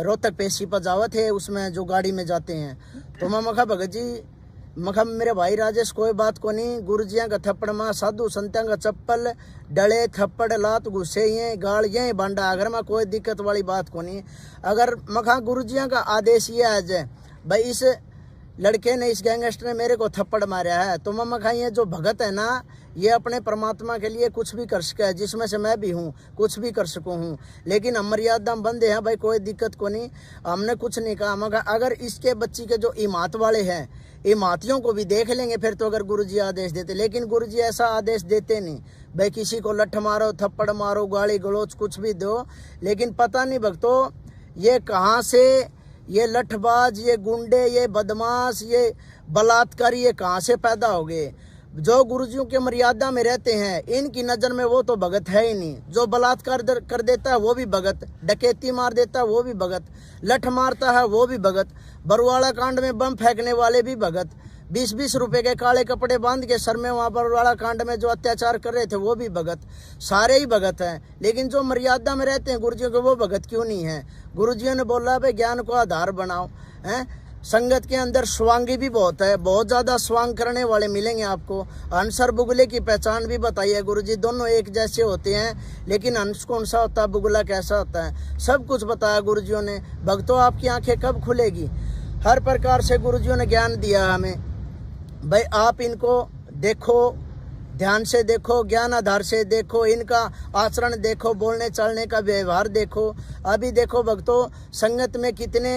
रोहतक पेशी पर जावा थे उसमें जो गाड़ी में जाते हैं। तो मैं मखा भगत जी मखा मेरे भाई राजेश कोई बात को नहीं, गुरुजियाँ का थप्पड़ माँ साधु संत्या का चप्पल डले थप्पड़ लात घुसे ये गाल ये बांडा, अगर मैं कोई दिक्कत वाली बात को नहीं। अगर मखा गुरुजियाँ का आदेश ये आ जाए भाई इस लड़के ने, इस गैंगस्टर ने मेरे को थप्पड़ मारा है, तो मैं मखा ये जो भगत है ना ये अपने परमात्मा के लिए कुछ भी कर सके है, जिसमें से मैं भी हूँ, कुछ भी कर सकूँ हूँ। लेकिन हम मर्यादा बंदे हैं भाई, कोई दिक्कत को नहीं, हमने कुछ नहीं कहा। मगर अगर इसके बच्ची के जो इमात वाले हैं इमातियों को भी देख लेंगे फिर तो, अगर गुरुजी आदेश देते। लेकिन गुरुजी ऐसा आदेश देते नहीं भाई किसी को लठ मारो थप्पड़ मारो गाली गलोच कुछ भी दो। लेकिन पता नहीं भक्तों ये कहाँ से ये लठबाज, ये गुंडे, ये बदमाश, ये बलात्कारी ये कहाँ से पैदा हो गए। जो गुरुजियों के मर्यादा में रहते हैं इनकी नज़र में वो तो भगत है ही नहीं। जो बलात्कार कर देता है वो भी भगत, डकैती मार देता है वो भी भगत, लठ मारता है वो भी भगत, बरवाड़ा कांड में बम फेंकने वाले भी भगत, 20-20 रुपए के काले कपड़े बांध के सर में वहाँ बरवाड़ा कांड में जो अत्याचार कर रहे थे वो भी भगत, सारे ही भगत हैं। लेकिन जो मर्यादा में रहते हैं गुरुजियों के वो भगत क्यों नहीं है। गुरुजियों ने बोला भाई ज्ञान को आधार बनाओ हैं। संगत के अंदर स्वांगी भी बहुत है, बहुत ज़्यादा स्वांग करने वाले मिलेंगे आपको। हंस और बुगले की पहचान भी बताई है गुरुजी, दोनों एक जैसे होते हैं लेकिन हंस कौन सा होता है बुगला कैसा होता है सब कुछ बताया गुरुजियों ने। भक्तों आपकी आंखें कब खुलेगी। हर प्रकार से गुरुजियों ने ज्ञान दिया हमें भाई, आप इनको देखो, ध्यान से देखो, ज्ञान आधार से देखो, इनका आचरण देखो, बोलने चलने का व्यवहार देखो। अभी देखो भक्तों संगत में कितने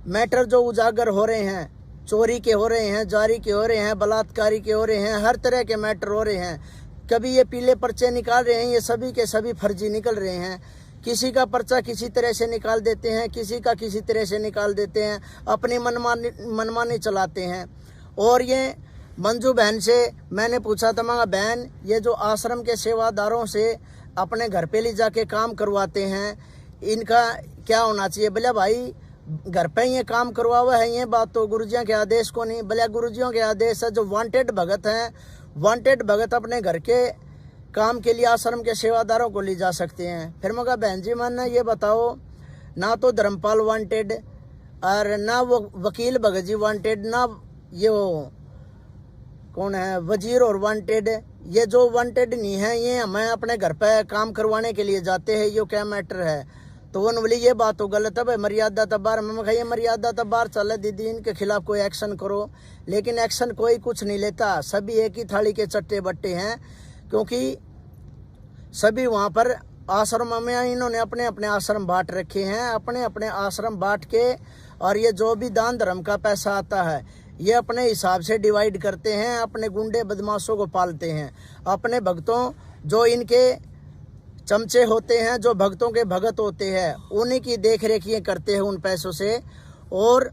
मैटर जो उजागर हो रहे हैं, चोरी के हो रहे हैं, जारी के हो रहे हैं, बलात्कारी के हो रहे हैं, हर तरह के मैटर हो रहे हैं। कभी ये पीले पर्चे निकाल रहे हैं, ये सभी के सभी फर्जी निकल रहे हैं। किसी का पर्चा किसी तरह से निकाल देते हैं, किसी का किसी तरह से निकाल देते हैं, अपनी मनमानी चलाते हैं। और ये मंजू बहन से मैंने पूछा था, मगर बहन ये जो आश्रम के सेवादारों से अपने घर पे ले जाके काम करवाते हैं इनका क्या होना चाहिए। बोले भाई घर पे ये काम करवा हुआ है, ये बात तो गुरुजियों के आदेश को नहीं। बोले गुरुजियों के आदेश है, जो वांटेड भगत हैं, वांटेड भगत अपने घर के काम के लिए आश्रम के सेवादारों को ले जा सकते हैं। फिर मगर बहन जी मन ये बताओ, ना तो धर्मपाल वांटेड और ना वो वकील भगत जी वांटेड, ना ये वो कौन है वजीर और वांटेड, ये जो वांटेड नहीं है ये हमें अपने घर पे काम करवाने के लिए जाते हैं, ये क्या मैटर है। तो वो बोली ये बात तो गलत है भाई, मर्यादा तबार। मैं कहा ये मर्यादा तबार चले दीदी, इनके खिलाफ कोई एक्शन करो। लेकिन एक्शन कोई कुछ नहीं लेता, सभी एक ही थाली के चट्टे बट्टे हैं, क्योंकि सभी वहाँ पर आश्रम में इन्होंने अपने अपने आश्रम बांट रखे हैं, अपने अपने आश्रम बांट के, और ये जो भी दान धर्म का पैसा आता है ये अपने हिसाब से डिवाइड करते हैं, अपने गुंडे बदमाशों को पालते हैं। अपने भक्तों जो इनके चमचे होते हैं, जो भक्तों के भगत होते हैं, उन्हीं की देख रेख ये करते हैं उन पैसों से। और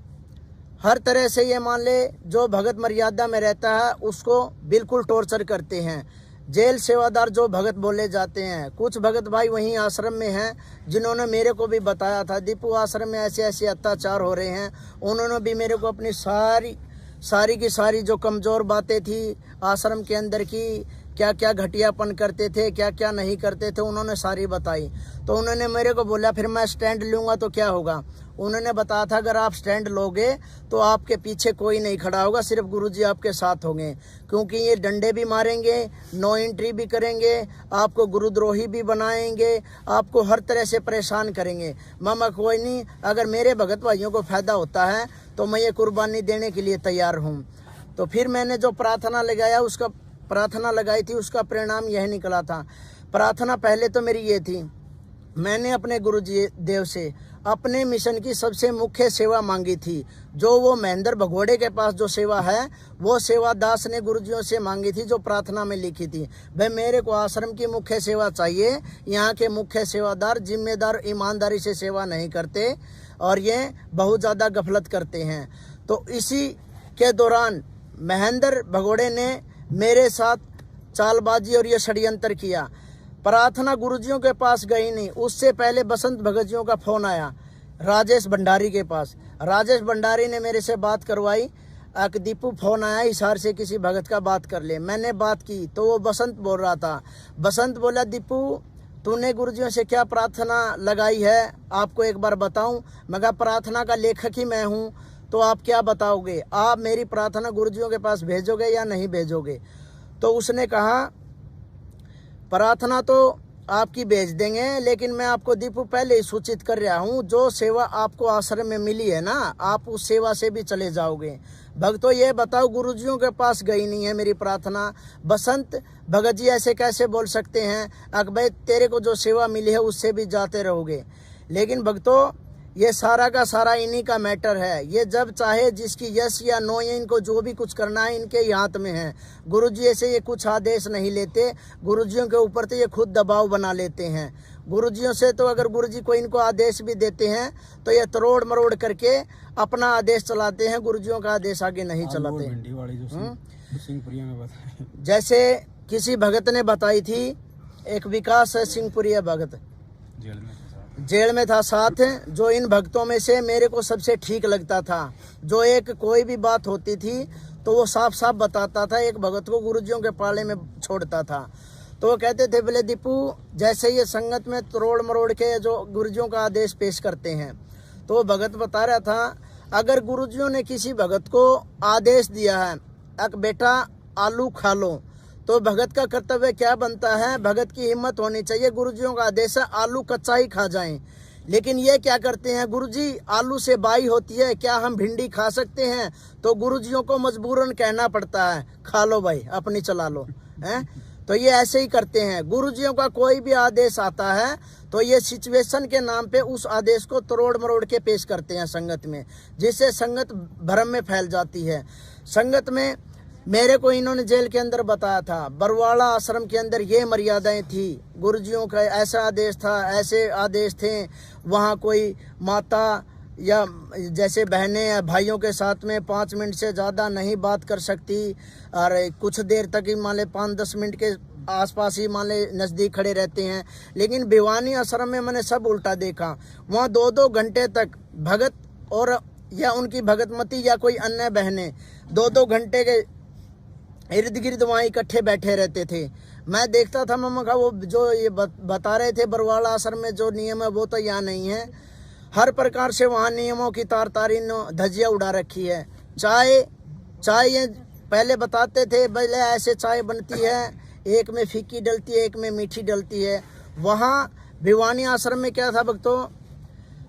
हर तरह से ये मान ले जो भगत मर्यादा में रहता है उसको बिल्कुल टॉर्चर करते हैं। जेल सेवादार जो भगत बोले जाते हैं, कुछ भगत भाई वहीं आश्रम में हैं जिन्होंने मेरे को भी बताया था दीपू आश्रम में ऐसे ऐसे अत्याचार हो रहे हैं। उन्होंने भी मेरे को अपनी सारी की सारी जो कमज़ोर बातें थी आश्रम के अंदर की, क्या क्या घटियापन करते थे, क्या क्या नहीं करते थे, उन्होंने सारी बताई। तो उन्होंने मेरे को बोला फिर मैं स्टैंड लूँगा तो क्या होगा। उन्होंने बताया था अगर आप स्टैंड लोगे तो आपके पीछे कोई नहीं खड़ा होगा, सिर्फ गुरुजी आपके साथ होंगे, क्योंकि ये डंडे भी मारेंगे, नो एंट्री भी करेंगे, आपको गुरुद्रोही भी बनाएंगे, आपको हर तरह से परेशान करेंगे। मामा कोई नहीं, अगर मेरे भगत भाइयों को फ़ायदा होता है तो मैं ये कुर्बानी देने के लिए तैयार हूँ। तो फिर मैंने जो प्रार्थना लगाई थी उसका परिणाम यह निकला था। प्रार्थना पहले तो मेरी ये थी, मैंने अपने गुरुजी देव से अपने मिशन की सबसे मुख्य सेवा मांगी थी, जो वो महेंद्र भगोड़े के पास जो सेवा है वो सेवा दास ने गुरुजियों से मांगी थी, जो प्रार्थना में लिखी थी। भाई मेरे को आश्रम की मुख्य सेवा चाहिए, यहाँ के मुख्य सेवादार जिम्मेदार ईमानदारी से सेवा नहीं करते और ये बहुत ज़्यादा गफलत करते हैं। तो इसी के दौरान महेंद्र भगोड़े ने मेरे साथ चालबाजी और ये षड्यंत्र किया। प्रार्थना गुरुजियों के पास गई नहीं, उससे पहले बसंत भगत जियों का फ़ोन आया राजेश भंडारी के पास। राजेश भंडारी ने मेरे से बात करवाई, दीपू फ़ोन आया हिसार से किसी भगत का बात कर ले। मैंने बात की तो वो बसंत बोल रहा था। बसंत बोला दीपू तूने गुरुजियों से क्या प्रार्थना लगाई है, आपको एक बार बताऊं। मगर प्रार्थना का लेखक ही मैं हूं, तो आप क्या बताओगे, आप मेरी प्रार्थना गुरुजियों के पास भेजोगे या नहीं भेजोगे। तो उसने कहा प्रार्थना तो आपकी भेज देंगे, लेकिन मैं आपको दीपू पहले ही सूचित कर रहा हूँ, जो सेवा आपको आश्रम में मिली है ना, आप उस सेवा से भी चले जाओगे। भक्तों ये बताओ गुरुजियों के पास गई नहीं है मेरी प्रार्थना। बसंत भगत जी ऐसे कैसे बोल सकते हैं, अकबर तेरे को जो सेवा मिली है उससे भी जाते रहोगे। लेकिन भक्तों ये सारा का सारा इन्हीं का मैटर है। ये जब चाहे जिसकी यस या नो, ये इनको जो भी कुछ करना है इनके हाथ में है। गुरुजी ऐसे ये कुछ आदेश नहीं लेते, गुरुजियों के ऊपर तो ये खुद दबाव बना लेते हैं। गुरुजियों से तो अगर गुरुजी को इनको आदेश भी देते हैं तो ये तरोड़ मरोड़ करके अपना आदेश चलाते हैं, गुरुजियों का आदेश आगे नहीं चलाते। जैसे किसी भगत ने बताई थी, एक विकास सिंहपुरिया भगत जेल में था साथ, जो इन भक्तों में से मेरे को सबसे ठीक लगता था, जो एक कोई भी बात होती थी तो वो साफ साफ बताता था, एक भगत को गुरुजियों के पाले में छोड़ता था। तो वो कहते थे बोले दीपू जैसे ये संगत में तरोड़ मरोड़ के जो गुरुजियों का आदेश पेश करते हैं, तो वो भगत बता रहा था अगर गुरुजियों ने किसी भगत को आदेश दिया है अक बेटा आलू खा लो, तो भगत का कर्तव्य क्या बनता है, भगत की हिम्मत होनी चाहिए, गुरुजियों का आदेश है आलू कच्चा ही खा जाएं। लेकिन ये क्या करते हैं, गुरुजी आलू से बाई होती है, क्या हम भिंडी खा सकते हैं, तो गुरुजियों को मजबूरन कहना पड़ता है खा लो भाई अपनी चला लो हैं। तो ये ऐसे ही करते हैं, गुरुजियों का कोई भी आदेश आता है तो ये सिचुएशन के नाम पे उस आदेश को तरोड़ मरोड़ के पेश करते हैं संगत में, जिससे संगत भ्रम में फैल जाती है। संगत में मेरे को इन्होंने जेल के अंदर बताया था, बरवाड़ा आश्रम के अंदर ये मर्यादाएं थी, गुरुजियों का ऐसा आदेश था, ऐसे आदेश थे, वहाँ कोई माता या जैसे बहनें या भाइयों के साथ में 5 मिनट से ज़्यादा नहीं बात कर सकती, और कुछ देर तक ही मान ले 5-10 मिनट के आसपास ही मान ले नज़दीक खड़े रहते हैं। लेकिन भिवानी आश्रम में मैंने सब उल्टा देखा, वहाँ 2-2 घंटे तक भगत और या उनकी भगतमती या कोई अन्य बहनें 2-2 घंटे के इर्द गिर्द वहाँ इकट्ठे बैठे रहते थे। मैं देखता था मम्मा का वो जो ये बता रहे थे बरवाड़ा आश्रम में जो नियम है वो तो यहाँ नहीं है। हर प्रकार से वहाँ नियमों की तार-तारी धज्जियाँ उड़ा रखी है। चाय ये पहले बताते थे पहले ऐसे चाय बनती है, एक में फीकी डलती है एक में मीठी डलती है। वहाँ भिवानी आश्रम में क्या था भक्तों,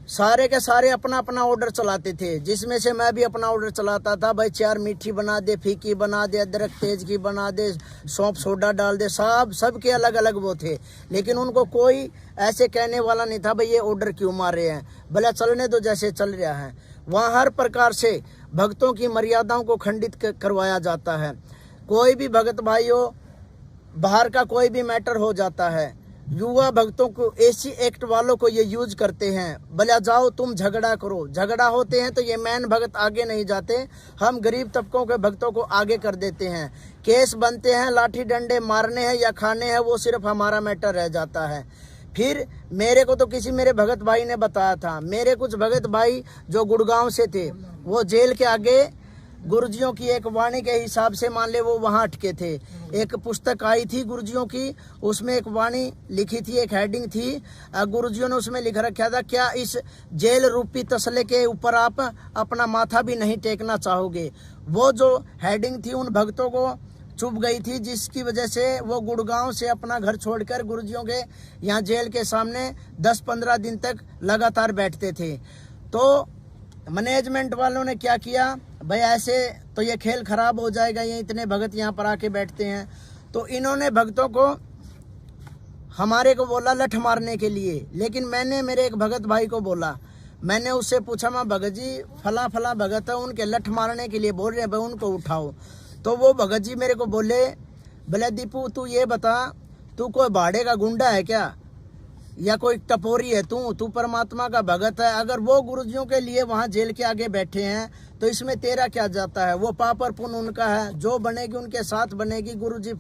सारे के सारे अपना अपना ऑर्डर चलाते थे, जिसमें से मैं भी अपना ऑर्डर चलाता था। भाई 4 मीठी बना दे, फीकी बना दे, अदरक तेज की बना दे, सौंफ सोडा डाल दे, सब के अलग अलग वो थे। लेकिन उनको कोई ऐसे कहने वाला नहीं था भाई ये ऑर्डर क्यों मार रहे हैं, भला चलने दो जैसे चल रहा है। वहाँ हर प्रकार से भक्तों की मर्यादाओं को खंडित करवाया जाता है। कोई भी भगत भाई हो, बाहर का कोई भी मैटर हो जाता है, युवा भक्तों को एसी एक्ट वालों को ये यूज करते हैं, भला जाओ तुम झगड़ा करो। झगड़ा होते हैं तो ये मैन भगत आगे नहीं जाते, हम गरीब तबकों के भक्तों को आगे कर देते हैं। केस बनते हैं, लाठी डंडे मारने हैं या खाने हैं, वो सिर्फ हमारा मैटर रह जाता है। फिर मेरे को तो किसी मेरे भगत भाई ने बताया था, मेरे कुछ भगत भाई जो गुड़गांव से थे वो जेल के आगे गुरुजियों की एक वाणी के हिसाब से मान ले वो वहाँ अटके थे। एक पुस्तक आई थी गुरुजियों की, उसमें एक वाणी लिखी थी, एक हेडिंग थी, गुरुजियों ने उसमें लिख रखा था, क्या इस जेल रूपी तसले के ऊपर आप अपना माथा भी नहीं टेकना चाहोगे। वो जो हेडिंग थी उन भक्तों को चुभ गई थी, जिसकी वजह से वो गुड़गांव से अपना घर छोड़कर गुरुजियों के यहाँ जेल के सामने 10-15 दिन तक लगातार बैठते थे। तो मैनेजमेंट वालों ने क्या किया, भाई ऐसे तो ये खेल खराब हो जाएगा, ये इतने भगत यहाँ पर आके बैठते हैं। तो इन्होंने भक्तों को हमारे को बोला लठ मारने के लिए, लेकिन मैंने मेरे एक भगत भाई को बोला, मैंने उससे पूछा, मैं भगत जी फला फला भगत है, उनके लठ मारने के लिए बोल रहे हैं, भाई उनको उठाओ। तो वो भगत जी मेरे को बोले दीपू तू ये बता, तू कोई भाड़े का गुंडा है क्या, या कोई टपोरी है तू परमात्मा का भगत है। अगर वो गुरुजियों के लिए वहाँ जेल के आगे बैठे हैं तो इसमें तेरा क्या जाता है। वो पाप और पुण्य उनका है, जो बनेगी उनके साथ बनेगी, गुरुजी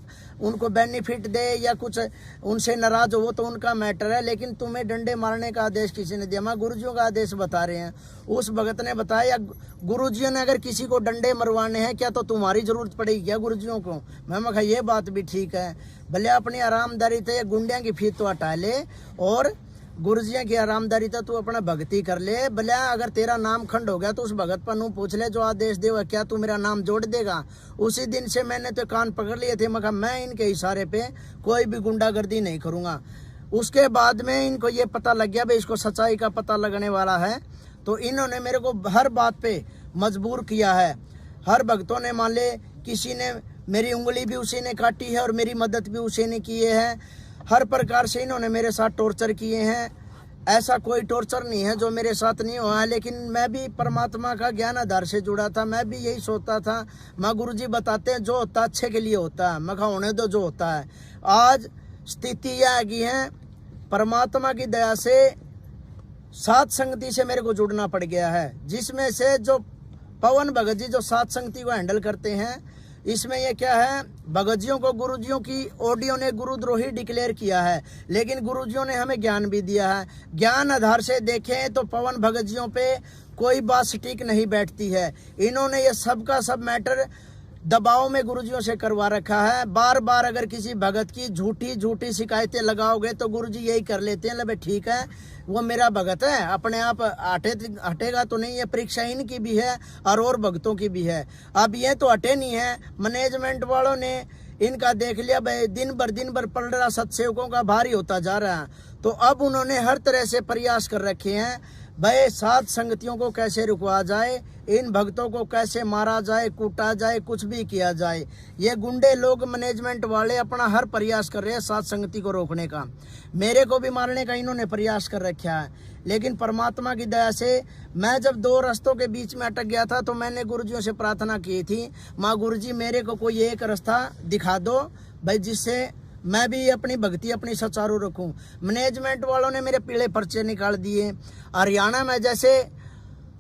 उनको बेनिफिट दे या कुछ उनसे नाराज हो वो तो उनका मैटर है, लेकिन तुम्हें डंडे मारने का आदेश किसी ने दिया। मैं गुरुजियों का आदेश बता रहे हैं। उस भगत ने बताया, गुरुजियों ने अगर किसी को डंडे मरवाने हैं क्या तो तुम्हारी जरूरत पड़ेगी क्या गुरुजियों को। मैं कहा ये बात भी ठीक है, भले अपनी आरामदारी थे गुंडिया की फीस तो हटा ले और गुरुजियों की आरामदारी था तू अपना भक्ति कर ले। भले अगर तेरा नाम खंड हो गया तो उस भगत पर नू पूछ ले जो आदेश दे, क्या तू मेरा नाम जोड़ देगा। उसी दिन से मैंने तो कान पकड़ लिए थे, मैं इनके इशारे पे कोई भी गुंडागर्दी नहीं करूंगा। उसके बाद में इनको ये पता लग गया भाई इसको सच्चाई का पता लगने वाला है, तो इन्होंने मेरे को हर बात पे मजबूर किया है। हर भक्तों ने मान ले, किसी ने मेरी उंगली भी उसी ने काटी है और मेरी मदद भी उसी ने की है। हर प्रकार से इन्होंने मेरे साथ टॉर्चर किए हैं। ऐसा कोई टॉर्चर नहीं है जो मेरे साथ नहीं हुआ है, लेकिन मैं भी परमात्मा का ज्ञान आधार से जुड़ा था। मैं भी यही सोचता था, माँ गुरुजी बताते हैं जो होता है अच्छे के लिए होता है, मैं कहा होने दो जो होता है। आज स्थिति यह आ गई है, परमात्मा की दया से सात संगति से मेरे को जुड़ना पड़ गया है, जिसमें से जो पवन भगत जी जो सात संगति को हैंडल करते हैं, इसमें ये क्या है, भगतजियों को गुरुजियों की ऑडियो ने गुरुद्रोही डिक्लेयर किया है, लेकिन गुरुजियों ने हमें ज्ञान भी दिया है। ज्ञान आधार से देखें तो पवन भगतजियों पे कोई बात सटीक नहीं बैठती है। इन्होंने ये सब का सब मैटर दबाव में गुरुजियों से करवा रखा है। बार बार अगर किसी भगत की झूठी शिकायतें लगाओगे तो गुरुजी यही कर लेते हैं, ले ठीक है वो मेरा भगत है, अपने आप हटेगा तो नहीं। ये परीक्षा इनकी भी है और भक्तों की भी है। अब ये तो हटे नहीं है, मैनेजमेंट वालों ने इनका देख लिया भाई दिन भर पड़ रहा सत्सेवकों का भारी होता जा रहा है, तो अब उन्होंने हर तरह से प्रयास कर रखे हैं भाई सात संगतियों को कैसे रुकवा जाए, इन भक्तों को कैसे मारा जाए, कूटा जाए, कुछ भी किया जाए। ये गुंडे लोग मैनेजमेंट वाले अपना हर प्रयास कर रहे हैं सात संगति को रोकने का। मेरे को भी मारने का इन्होंने प्रयास कर रखा है, लेकिन परमात्मा की दया से मैं जब दो रास्तों के बीच में अटक गया था तो मैंने गुरुजियों से प्रार्थना की थी, माँ गुरुजी मेरे को कोई एक रास्ता दिखा दो भाई जिससे मैं भी अपनी भक्ति अपनी सुचारू रखूं। मैनेजमेंट वालों ने मेरे पीले पर्चे निकाल दिए। हरियाणा में जैसे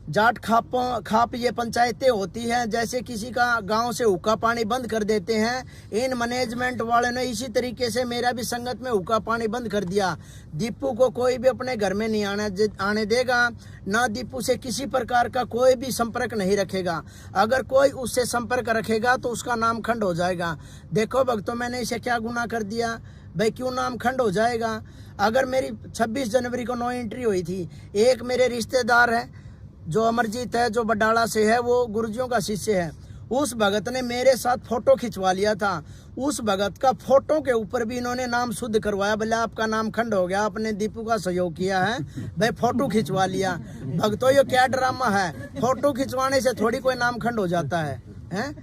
जाट खाप ये पंचायतें होती हैं, जैसे किसी का गांव से हुक्का पानी बंद कर देते हैं, इन मैनेजमेंट वालों ने इसी तरीके से मेरा भी संगत में हुक्का पानी बंद कर दिया। दीपू को कोई भी अपने घर में नहीं आने देगा, ना दीपू से किसी प्रकार का कोई भी संपर्क नहीं रखेगा। अगर कोई उससे संपर्क रखेगा तो उसका नाम खंड हो जाएगा। देखो भक्तों, मैंने इसे क्या गुनाह कर दिया भाई, क्यों नाम खंड हो जाएगा। अगर मेरी 26 जनवरी को 9 एंट्री हुई थी, एक मेरे रिश्तेदार है जो अमरजीत है जो बडाला से है, वो गुरुजियों का शिष्य है, उस भगत ने मेरे साथ फोटो खिंचवा लिया था। उस भगत का फोटो के ऊपर भी इन्होंने नाम शुद्ध करवाया, बोले आपका नाम खंड हो गया, आपने दीपू का सहयोग किया है भाई, फोटो खिंचवा लिया। भक्तों ये क्या ड्रामा है, फोटो खिंचवाने से थोड़ी कोई नाम खंड हो जाता है, हैं?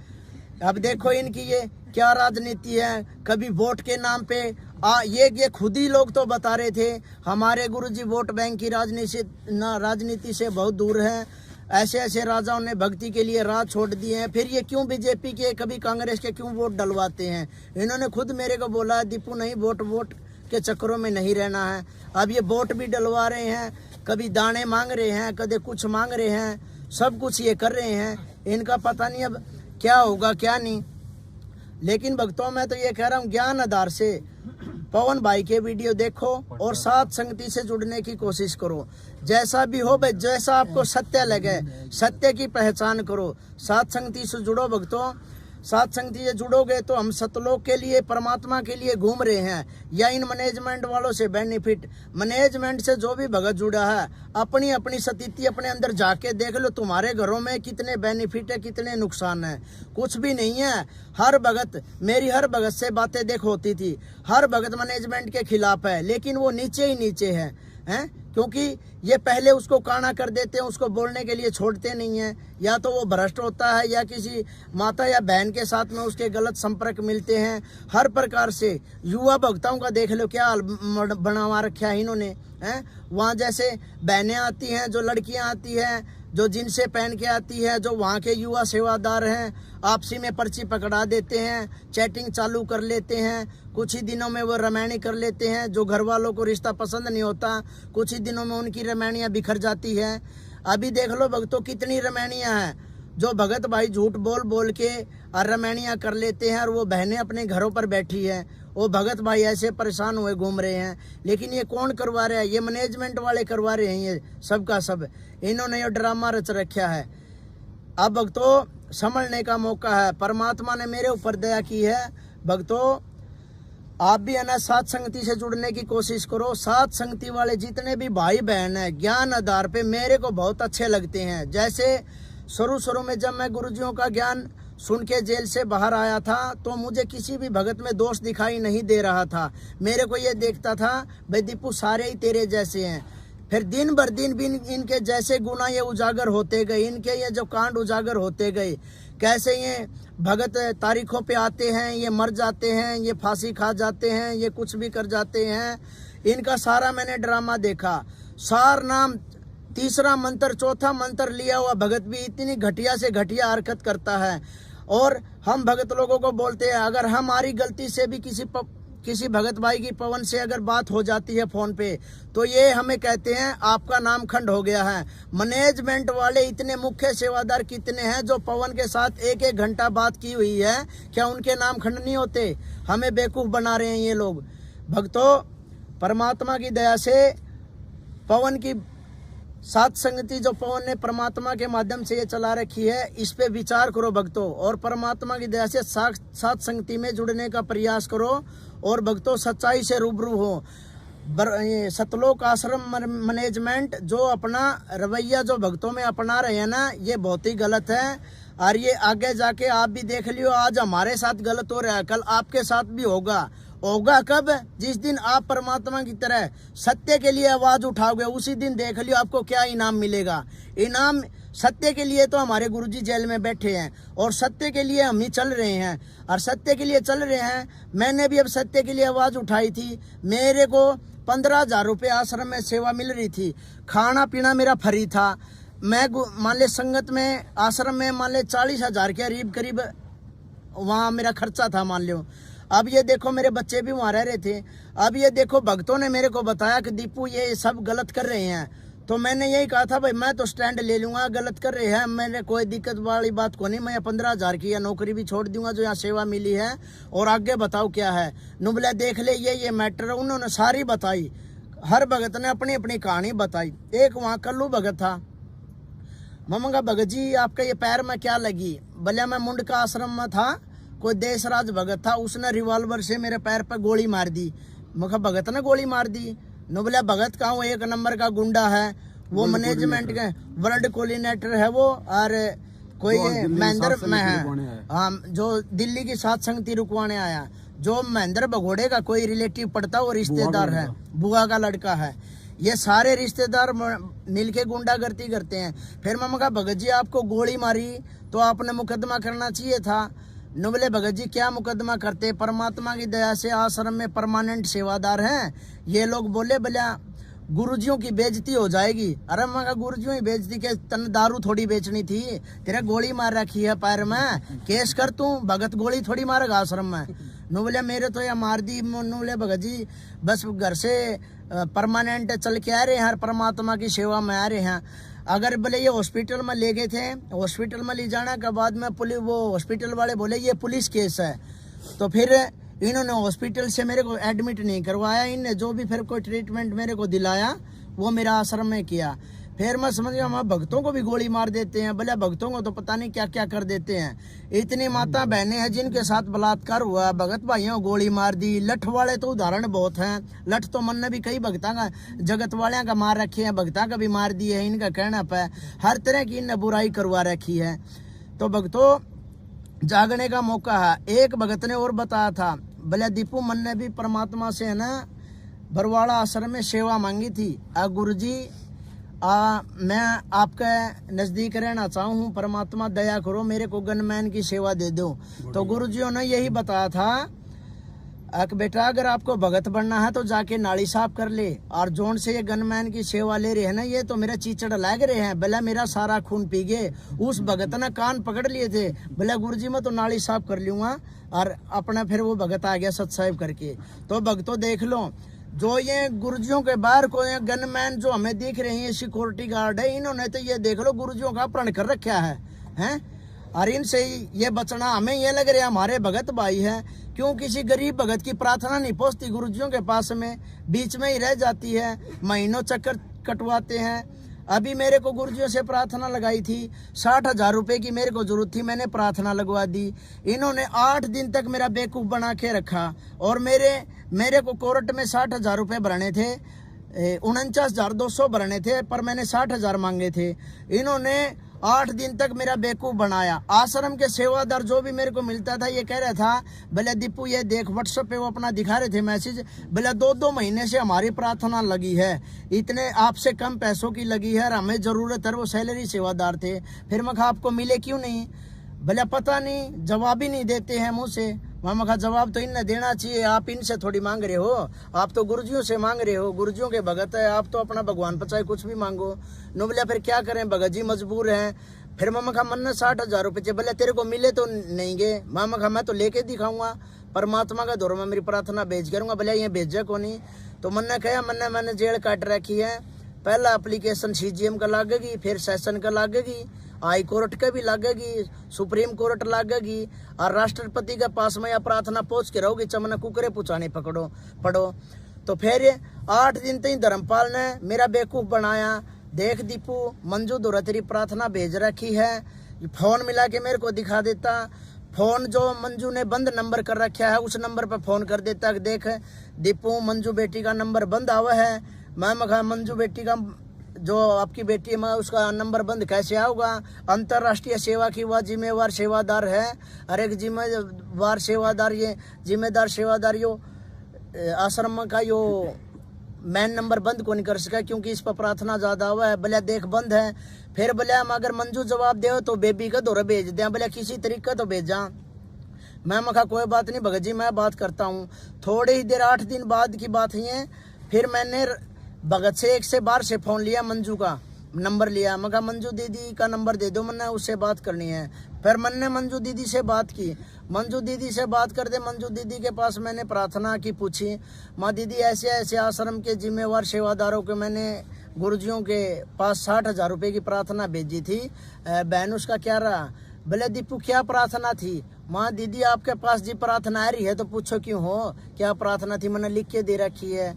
अब देखो इनकी ये क्या राजनीति है, कभी वोट के नाम पे ये खुद ही लोग तो बता रहे थे हमारे गुरुजी वोट बैंक की राजनीति से बहुत दूर है, ऐसे ऐसे राजाओं ने भक्ति के लिए राह छोड़ दिए हैं, फिर ये क्यों बीजेपी के कभी कांग्रेस के क्यों वोट डलवाते हैं। इन्होंने खुद मेरे को बोला दीपू नहीं वोट के चक्करों में नहीं रहना है। अब ये वोट भी डलवा रहे हैं, कभी दाने मांग रहे हैं, कभी कुछ मांग रहे हैं, सब कुछ ये कर रहे हैं। इनका पता नहीं अब क्या होगा क्या नहीं। लेकिन भक्तों मैं तो ये कह रहा हूँ ज्ञान आधार से पवन भाई के वीडियो देखो और साथ संगति से जुड़ने की कोशिश करो। जैसा भी हो भाई, जैसा आपको सत्य लगे, सत्य की पहचान करो। साथ संगति से जुड़ो भक्तों, साथ संगति से जुड़ोगे तो हम सतलोक के लिए, परमात्मा के लिए घूम रहे हैं, या इन मैनेजमेंट वालों से बेनिफिट। मैनेजमेंट से जो भी भगत जुड़ा है, अपनी अपनी स्थिति अपने अंदर जाके देख लो, तुम्हारे घरों में कितने बेनिफिट है, कितने नुकसान है। कुछ भी नहीं है। हर भगत, मेरी हर भगत से बातें देख होती थी, हर भगत मैनेजमेंट के खिलाफ है, लेकिन वो नीचे ही नीचे है, क्योंकि ये पहले उसको काना कर देते हैं, उसको बोलने के लिए छोड़ते नहीं हैं। या तो वो भ्रष्ट होता है, या किसी माता या बहन के साथ में उसके गलत संपर्क मिलते हैं। हर प्रकार से युवा भक्तों का देख लो क्या हाल बनवा रखा है इन्होंने, वहाँ जैसे बहनें आती हैं, जो लड़कियाँ आती हैं, जो जिनसे पहन के आती है, जो वहाँ के युवा सेवादार हैं, आपसी में पर्ची पकड़ा देते हैं, चैटिंग चालू कर लेते हैं, कुछ ही दिनों में वो रमैनी कर लेते हैं। जो घर वालों को रिश्ता पसंद नहीं होता, कुछ ही दिनों में उनकी रमैनियाँ बिखर जाती हैं। अभी देख लो भक्तों कितनी रमैनियाँ हैं, जो भगत भाई झूठ बोल बोल के और रमैनियाँ कर लेते हैं, और वो बहनें अपने घरों पर बैठी हैं। वो भगत भाई ऐसे परेशान हुए घूम रहे हैं। लेकिन ये कौन करवा रहा है? ये मैनेजमेंट वाले करवा रहे हैं, ये सब का सब इन्होंने ये ड्रामा रच रखा है। अब भक्तों संभलने का मौका है, परमात्मा ने मेरे ऊपर दया की है। भक्तों आप भी है ना, साथ संगति से जुड़ने की कोशिश करो। साथ संगति वाले जितने भी भाई बहन हैं, ज्ञान आधार पे मेरे को बहुत अच्छे लगते हैं। जैसे शुरू में जब मैं गुरुजियों का ज्ञान सुन के जेल से बाहर आया था, तो मुझे किसी भी भगत में दोष दिखाई नहीं दे रहा था। मेरे को ये देखता था भाई दीपू सारे ही तेरे जैसे हैं। फिर दिन भर दिन भी इनके जैसे गुना ये उजागर होते गए, इनके ये जो कांड उजागर होते गए, कैसे ये भगत तारीखों पे आते हैं, ये मर जाते हैं, ये फांसी खा जाते हैं, ये कुछ भी कर जाते हैं। इनका सारा मैंने ड्रामा देखा। सार नाम, तीसरा मंत्र, चौथा मंत्र लिया हुआ भगत भी इतनी घटिया से घटिया हरकत करता है। और हम भगत लोगों को बोलते हैं, अगर हमारी गलती से भी किसी भगत भाई की पवन से अगर बात हो जाती है फोन पे, तो ये हमें कहते हैं आपका नाम खंड हो गया है। मैनेजमेंट वाले इतने मुख्य सेवादार कितने हैं जो पवन के साथ 1-1 घंटा बात की हुई है, क्या उनके नाम खंड नहीं होते? हमें बेवकूफ बना रहे हैं ये लोग। भक्तों परमात्मा की दया से पवन की साथ संगति जो पवन ने परमात्मा के माध्यम से ये चला रखी है, इस पे विचार करो भक्तों, और परमात्मा की दया से साथ संगति में जुड़ने का प्रयास करो। और भक्तों सच्चाई से रूबरू हो। ये सतलोक आश्रम मैनेजमेंट जो अपना रवैया जो भक्तों में अपना रहे हैं ना, ये बहुत ही गलत है। और ये आगे जाके आप भी देख लियो, आज हमारे साथ गलत हो रहा है, कल आपके साथ भी होगा। कब? जिस दिन आप परमात्मा की तरह सत्य के लिए आवाज उठाओगे, उसी दिन देख लियो आपको क्या इनाम मिलेगा। इनाम सत्य के लिए तो हमारे गुरुजी जेल में बैठे हैं, और सत्य के लिए हम ही चल रहे हैं, और सत्य के लिए चल रहे हैं। मैंने भी अब सत्य के लिए आवाज उठाई थी। मेरे को 15,000 रुपये आश्रम में सेवा मिल रही थी, खाना पीना मेरा फ्री था। मैं मान ले संगत में, आश्रम में मान ले 40,000 के करीब वहाँ मेरा खर्चा था मान लो। अब ये देखो मेरे बच्चे भी वहाँ रह रहे थे। अब ये देखो भक्तों ने मेरे को बताया कि दीपू ये सब गलत कर रहे हैं, तो मैंने यही कहा था भाई मैं तो स्टैंड ले लूंगा, गलत कर रहे हैं, मैंने कोई दिक्कत वाली बात को नहीं। मैं 15,000 की या नौकरी भी छोड़ दूंगा जो यहाँ सेवा मिली है, और आगे बताओ क्या है। नुबला देख ले ये मैटर उन्होंने सारी बताई। हर भगत ने अपनी अपनी कहानी बताई। एक वहाँ कल्लू भगत था, ममंगा भगत जी आपका ये पैर में क्या लगी? भले मैं मुंड का आश्रम में था, कोई देशराज भगत था, उसने रिवॉल्वर से मेरे पैर पर गोली मार दी। मगर भगत ने गोली मार दी। नुबला भगत का हूँ, 1 नंबर का गुंडा है वो, मैनेजमेंट के वर्ल्ड कोऑर्डिनेटर है वो, और कोई महेंद्र में है, हाँ, जो दिल्ली की साथ संगति रुकवाने आया। जो महेंद्र भगोड़े का कोई रिलेटिव पड़ता वो रिश्तेदार है, बुआ का लड़का है। ये सारे रिश्तेदार मिलके गुंडागर्दी करते हैं। फिर मैं कहा भगत जी आपको गोली मारी तो आपने मुकदमा करना चाहिए था। नुबले भगत जी क्या मुकदमा करते, परमात्मा की दया से आश्रम में परमानेंट सेवादार हैं। ये लोग बोले भला गुरुजियों की बेइज्जती हो जाएगी। अरे मैं कहा गुरुजियों की बेइज्जती के, तन दारू थोड़ी बेचनी थी, तेरा गोली मार रखी है पैर में, केस कर तू, भगत गोली थोड़ी मारेगा आश्रम में। नुबले मेरे तो या मार दी। नुबले भगत जी बस घर से परमानेंट चल के आ रहे हैं, परमात्मा की सेवा में आ रहे हैं। अगर बोले ये हॉस्पिटल में ले गए थे, हॉस्पिटल में ले जाने के बाद में पुलिस, वो हॉस्पिटल वाले बोले ये पुलिस केस है, तो फिर इन्होंने हॉस्पिटल से मेरे को एडमिट नहीं करवाया, इनने जो भी फिर कोई ट्रीटमेंट मेरे को दिलाया वो मेरा आश्रम में किया। फिर मैं समझ गया हमारे भक्तों को भी गोली मार देते हैं, भले भक्तों को तो पता नहीं क्या क्या कर देते हैं। इतनी माता बहनें हैं जिनके साथ बलात्कार हुआ, भगत भाइयों को गोली मार दी। लठ वाले तो उदाहरण बहुत हैं, लठ तो मन ने भी कई भक्ता का जगत वाले का मार रखे हैं, भक्ता का भी मार दिए है। इनका कहना पे हर तरह की इनने बुराई करवा रखी है। तो भक्तों जागने का मौका है। एक भगत ने और बताया था, भले दीपू मन ने भी परमात्मा से है ना बरवाड़ा आश्रम में सेवा मांगी थी। गुरु जी मैं आपके नज़दीक रहना चाहूँ, परमात्मा दया करो मेरे को गनमैन की सेवा दे दो। तो गुरुजियों ने यही बताया था कि बेटा अगर आपको भगत बनना है तो जाके नाली साफ कर ले, और जोन से ये गनमैन की सेवा ले रहे हैं ना, ये तो मेरा चीचड़ लग रहे हैं, भला मेरा सारा खून पी गए। उस भगत ने कान पकड़ लिए थे, भला गुरुजी मैं तो नाली साफ कर लूँगा, और अपना फिर वो भगत आ गया सत्साहिब करके। तो भगतों देख लो, जो ये गुरुजियों के बाहर को ये गनमैन जो हमें दिख रहे हैं सिक्योरिटी गार्ड है, इन्होंने तो ये देख लो गुरुजियों का अपहरण कर रखा है हैं। और इनसे ये बचना हमें ये लग रहा है हमारे भगत भाई है, क्यों किसी गरीब भगत की प्रार्थना नहीं पहुंचती गुरुजियों के पास में, बीच में ही रह जाती है, महीनों चक्कर कटवाते हैं। अभी मेरे को गुरुजियों से प्रार्थना लगाई थी, 60,000 रुपए की मेरे को जरूरत थी, मैंने प्रार्थना लगवा दी। इन्होंने 8 दिन तक मेरा बेवकूफ बना के रखा, और मेरे को कोर्ट में 60,000 रुपए भरने थे, 49,200 भरने थे, पर मैंने 60,000 मांगे थे। इन्होंने 8 दिन तक मेरा बेवकूफ बनाया। आश्रम के सेवादार जो भी मेरे को मिलता था ये कह रहा था, भले दीपू ये देख व्हाट्सएप पे वो अपना दिखा रहे थे मैसेज, भले 2-2 महीने से हमारी प्रार्थना लगी है, इतने आपसे कम पैसों की लगी है और हमें जरूरत है। वो सैलरी सेवादार थे। फिर मैं कहा आपको मिले क्यों नहीं, भले पता नहीं, जवाब ही नहीं देते हैं मुँह से। मैं कहा जवाब तो इन्हें देना चाहिए, आप इनसे थोड़ी मांग रहे हो, आप तो गुरुजियों से मांग रहे हो, गुरुजियों के भगत है, आप तो अपना भगवान पचाए कुछ भी मांगो। नो बोले फिर क्या करें, भगत जी मजबूर हैं। फिर मैं कहा मन 60,000 रुपये भले तेरे को मिले तो नहीं गए, मैं कहा मैं तो लेके दिखाऊंगा, परमात्मा का दौर में मेरी प्रार्थना भेज करूंगा, भले ये भेजा को नहीं। तो मन ने कहा मैंने जेल काट रखी है, पहला एप्लीकेशन CGM का लागेगी, फिर सेशन का लागेगी, हाई कोर्ट का भी लगेगी, सुप्रीम कोर्ट लगेगी, और राष्ट्रपति के पास में या प्रार्थना पहुंच के रहोगी, चमन कुकरे पुचाने पड़ो। तो फिर 8 दिन तक धर्मपाल ने मेरा बेवकूफ बनाया। देख दीपू मंजू दोरा तेरी प्रार्थना भेज रखी है, फोन मिला के मेरे को दिखा देता, फोन जो मंजू ने बंद नंबर कर रखा है उस नंबर पर फोन कर देता कि देख दीपू मंजू बेटी का नंबर बंद आवा है। मैं कहा मंजू बेटी का जो आपकी बेटी है मैं उसका नंबर बंद कैसे आऊगा, अंतर्राष्ट्रीय सेवा की वह जिम्मेवार सेवादार है, हर एक जिम्मेवार सेवादार ये जिम्मेदार सेवादार यो आश्रम का यो मैन नंबर बंद को नहीं कर सका, क्योंकि इस पर प्रार्थना ज्यादा हुआ है। भले देख बंद है, फिर भले हम अगर मंजू जवाब दे तो बेबी का दौरा भेज दें, भले किसी तरीका तो भेजा। मैं कहा कोई बात नहीं भगत जी मैं बात करता हूँ। थोड़ी ही देर 8 दिन बाद की बात है, फिर मैंने भगत से एक से बाहर से फोन लिया, मंजू का नंबर लिया। मैं कहा मंजू दीदी का नंबर दे दो, मैंने उससे बात करनी है। फिर मैंने मंजू दीदी से बात की, मंजू दीदी से बात करते मंजू दीदी के पास मैंने प्रार्थना की, पूछी माँ दीदी ऐसे ऐसे आश्रम के जिम्मेवार सेवादारों के मैंने गुरुजियों के पास 60,000 रुपये की प्रार्थना भेजी थी, बहन उसका क्या रहा। भले दीपू क्या प्रार्थना थी। माँ दीदी आपके पास जी प्रार्थना आ रही है तो पूछो क्यों हो, क्या प्रार्थना थी, मैंने लिख के दे रखी है।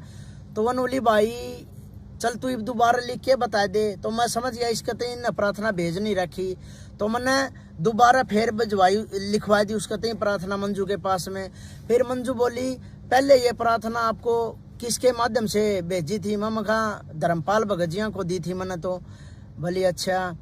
तो वनोली भाई चल तू दोबारा लिख के बता दे। तो मैं समझ गया इसका तीन प्रार्थना भेज नहीं रखी, तो मैंने दोबारा फिर भिजवाई लिखवा दी उसका तीन प्रार्थना मंजू के पास में। फिर मंजू बोली पहले ये प्रार्थना आपको किसके माध्यम से भेजी थी। मैं कहा धर्मपाल भगजिया को दी थी मैंने। तो भले अच्छा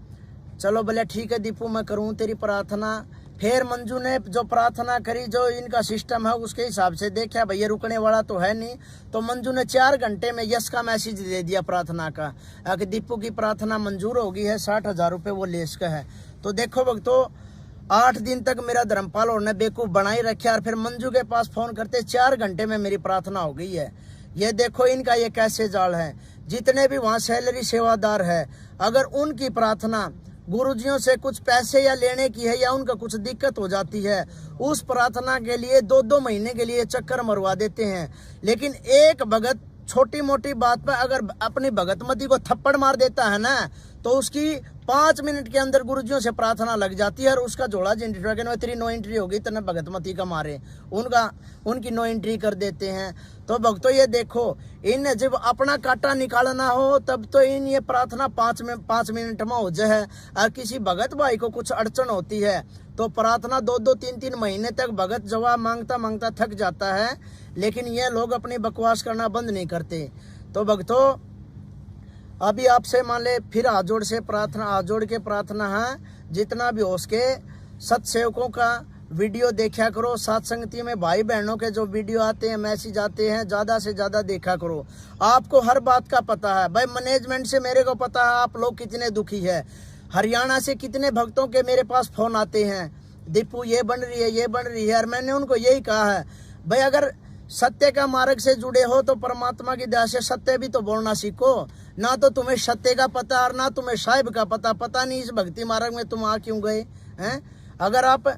चलो भले ठीक है दीपू मैं करूँ तेरी प्रार्थना। फिर मंजू ने जो प्रार्थना करी, जो इनका सिस्टम है उसके हिसाब से देखा भैया रुकने वाला तो है नहीं, तो मंजू ने 4 घंटे में यस का मैसेज दे दिया प्रार्थना का कि दीपू की प्रार्थना मंजूर हो गई है, 60,000 रुपये वो लेस का है। तो देखो भक्तों 8 दिन तक मेरा धर्मपाल और ने बेवकूफ बनाई रखा, और फिर मंजू के पास फोन करते 4 घंटे में मेरी प्रार्थना हो गई है। ये देखो इनका ये कैसे जाल है। जितने भी वहाँ सैलरी सेवादार है, अगर उनकी प्रार्थना गुरुजियों से कुछ पैसे या लेने की है या उनका कुछ दिक्कत हो जाती है, उस प्रार्थना के लिए 2-2 महीने के लिए चक्कर मरवा देते हैं। लेकिन एक भगत छोटी मोटी बात पर अगर अपनी भगतमती को थप्पड़ मार देता है ना, तो उसकी 5 मिनट के अंदर गुरुजियों से प्रार्थना लग जाती है और उसका जोड़ा जिंट्री तेरी नो एंट्री होगी तने भगतमती का मारे उनकी नो एंट्री कर देते हैं। तो भक्तों ये देखो, इन जब अपना कांटा निकालना हो तब तो इन ये प्रार्थना 5 मिनट में हो जाए। और किसी भगत भाई को कुछ अड़चन होती है तो प्रार्थना 2-2, 3-3 महीने तक भगत जवाब मांगता मांगता थक जाता है, लेकिन ये लोग अपनी बकवास करना बंद नहीं करते। तो भक्तों अभी आपसे मान ले फिर हाथ जोड़ के प्रार्थना है, जितना भी हो सके सत्सेवकों का वीडियो देखा करो, सत्संगति में भाई बहनों के जो वीडियो आते हैं, मैसेज आते हैं, ज़्यादा से ज़्यादा देखा करो। आपको हर बात का पता है भाई, मैनेजमेंट से मेरे को पता है आप लोग कितने दुखी है। हरियाणा से कितने भक्तों के मेरे पास फोन आते हैं, दीपू ये बन रही है। और मैंने उनको यही कहा है भाई, अगर सत्य का मार्ग से जुड़े हो तो परमात्मा की दया से सत्य भी तो बोलना सीखो। ना तो तुम्हें सत्य का पता और ना तुम्हें साहिब का पता नहीं इस भक्ति मार्ग में तुम आ क्यों गए हैं। अगर आप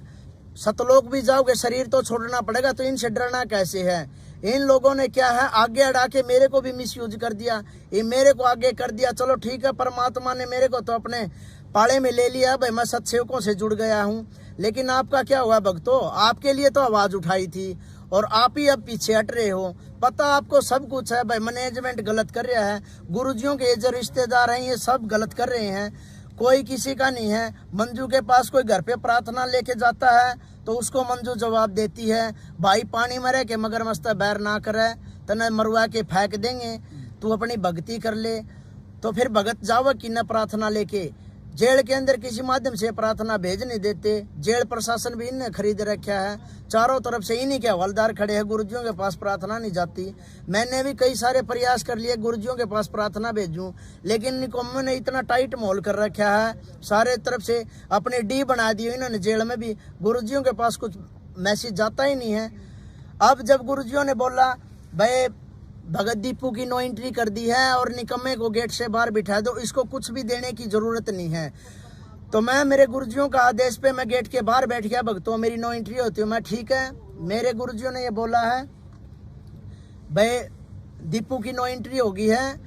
सतलोक भी जाओगे शरीर तो छोड़ना पड़ेगा, तो इनसे डरना कैसे है। इन लोगों ने क्या है आगे अड़ा के मेरे को भी मिसयूज कर दिया, ये मेरे को आगे कर दिया। चलो ठीक है, परमात्मा ने मेरे को तो अपने पाले में ले लिया भाई, मैं सत्सेवकों से जुड़ गया हूँ। लेकिन आपका क्या हुआ भक्तों, आपके लिए तो आवाज उठाई थी और आप ही अब पीछे हट रहे हो। पता आपको सब कुछ है भाई, मैनेजमेंट गलत कर रहा है, गुरुजियों के जो रिश्तेदार हैं ये सब गलत कर रहे हैं, कोई किसी का नहीं है। मंजू के पास कोई घर पे प्रार्थना लेके जाता है तो उसको मंजू जवाब देती है, भाई पानी में रह के मगर मस्त बैर ना करे, तने मरवा के फेंक देंगे, तू अपनी भक्ति कर ले। तो फिर भगत जावा कि न प्रार्थना लेके, जेल के अंदर किसी माध्यम से प्रार्थना भेज नहीं देते। जेल प्रशासन भी इन्हें खरीद रखा है, चारों तरफ से इन्हीं के हवलदार खड़े हैं, गुरुजियों के पास प्रार्थना नहीं जाती। मैंने भी कई सारे प्रयास कर लिए गुरुजियों के पास प्रार्थना भेजूं, लेकिन निकम्मों ने इतना टाइट माहौल कर रखा है, सारे तरफ से अपनी डी बना दी इन्होंने। जेल में भी गुरुजियों के पास कुछ मैसेज जाता ही नहीं है। अब जब गुरुजियों ने बोला भाई भगत दीपू की नो एंट्री कर दी है और निकम्मे को गेट से बाहर बिठा दो, इसको कुछ भी देने की जरूरत नहीं है, तो मैं मेरे गुरुजियों का आदेश पे मैं गेट के बाहर बैठ गया। भक्तों मेरी नो एंट्री होती है, मैं ठीक है। मेरे गुरुजियों ने ये बोला है भाई दीपू की नो एंट्री होगी है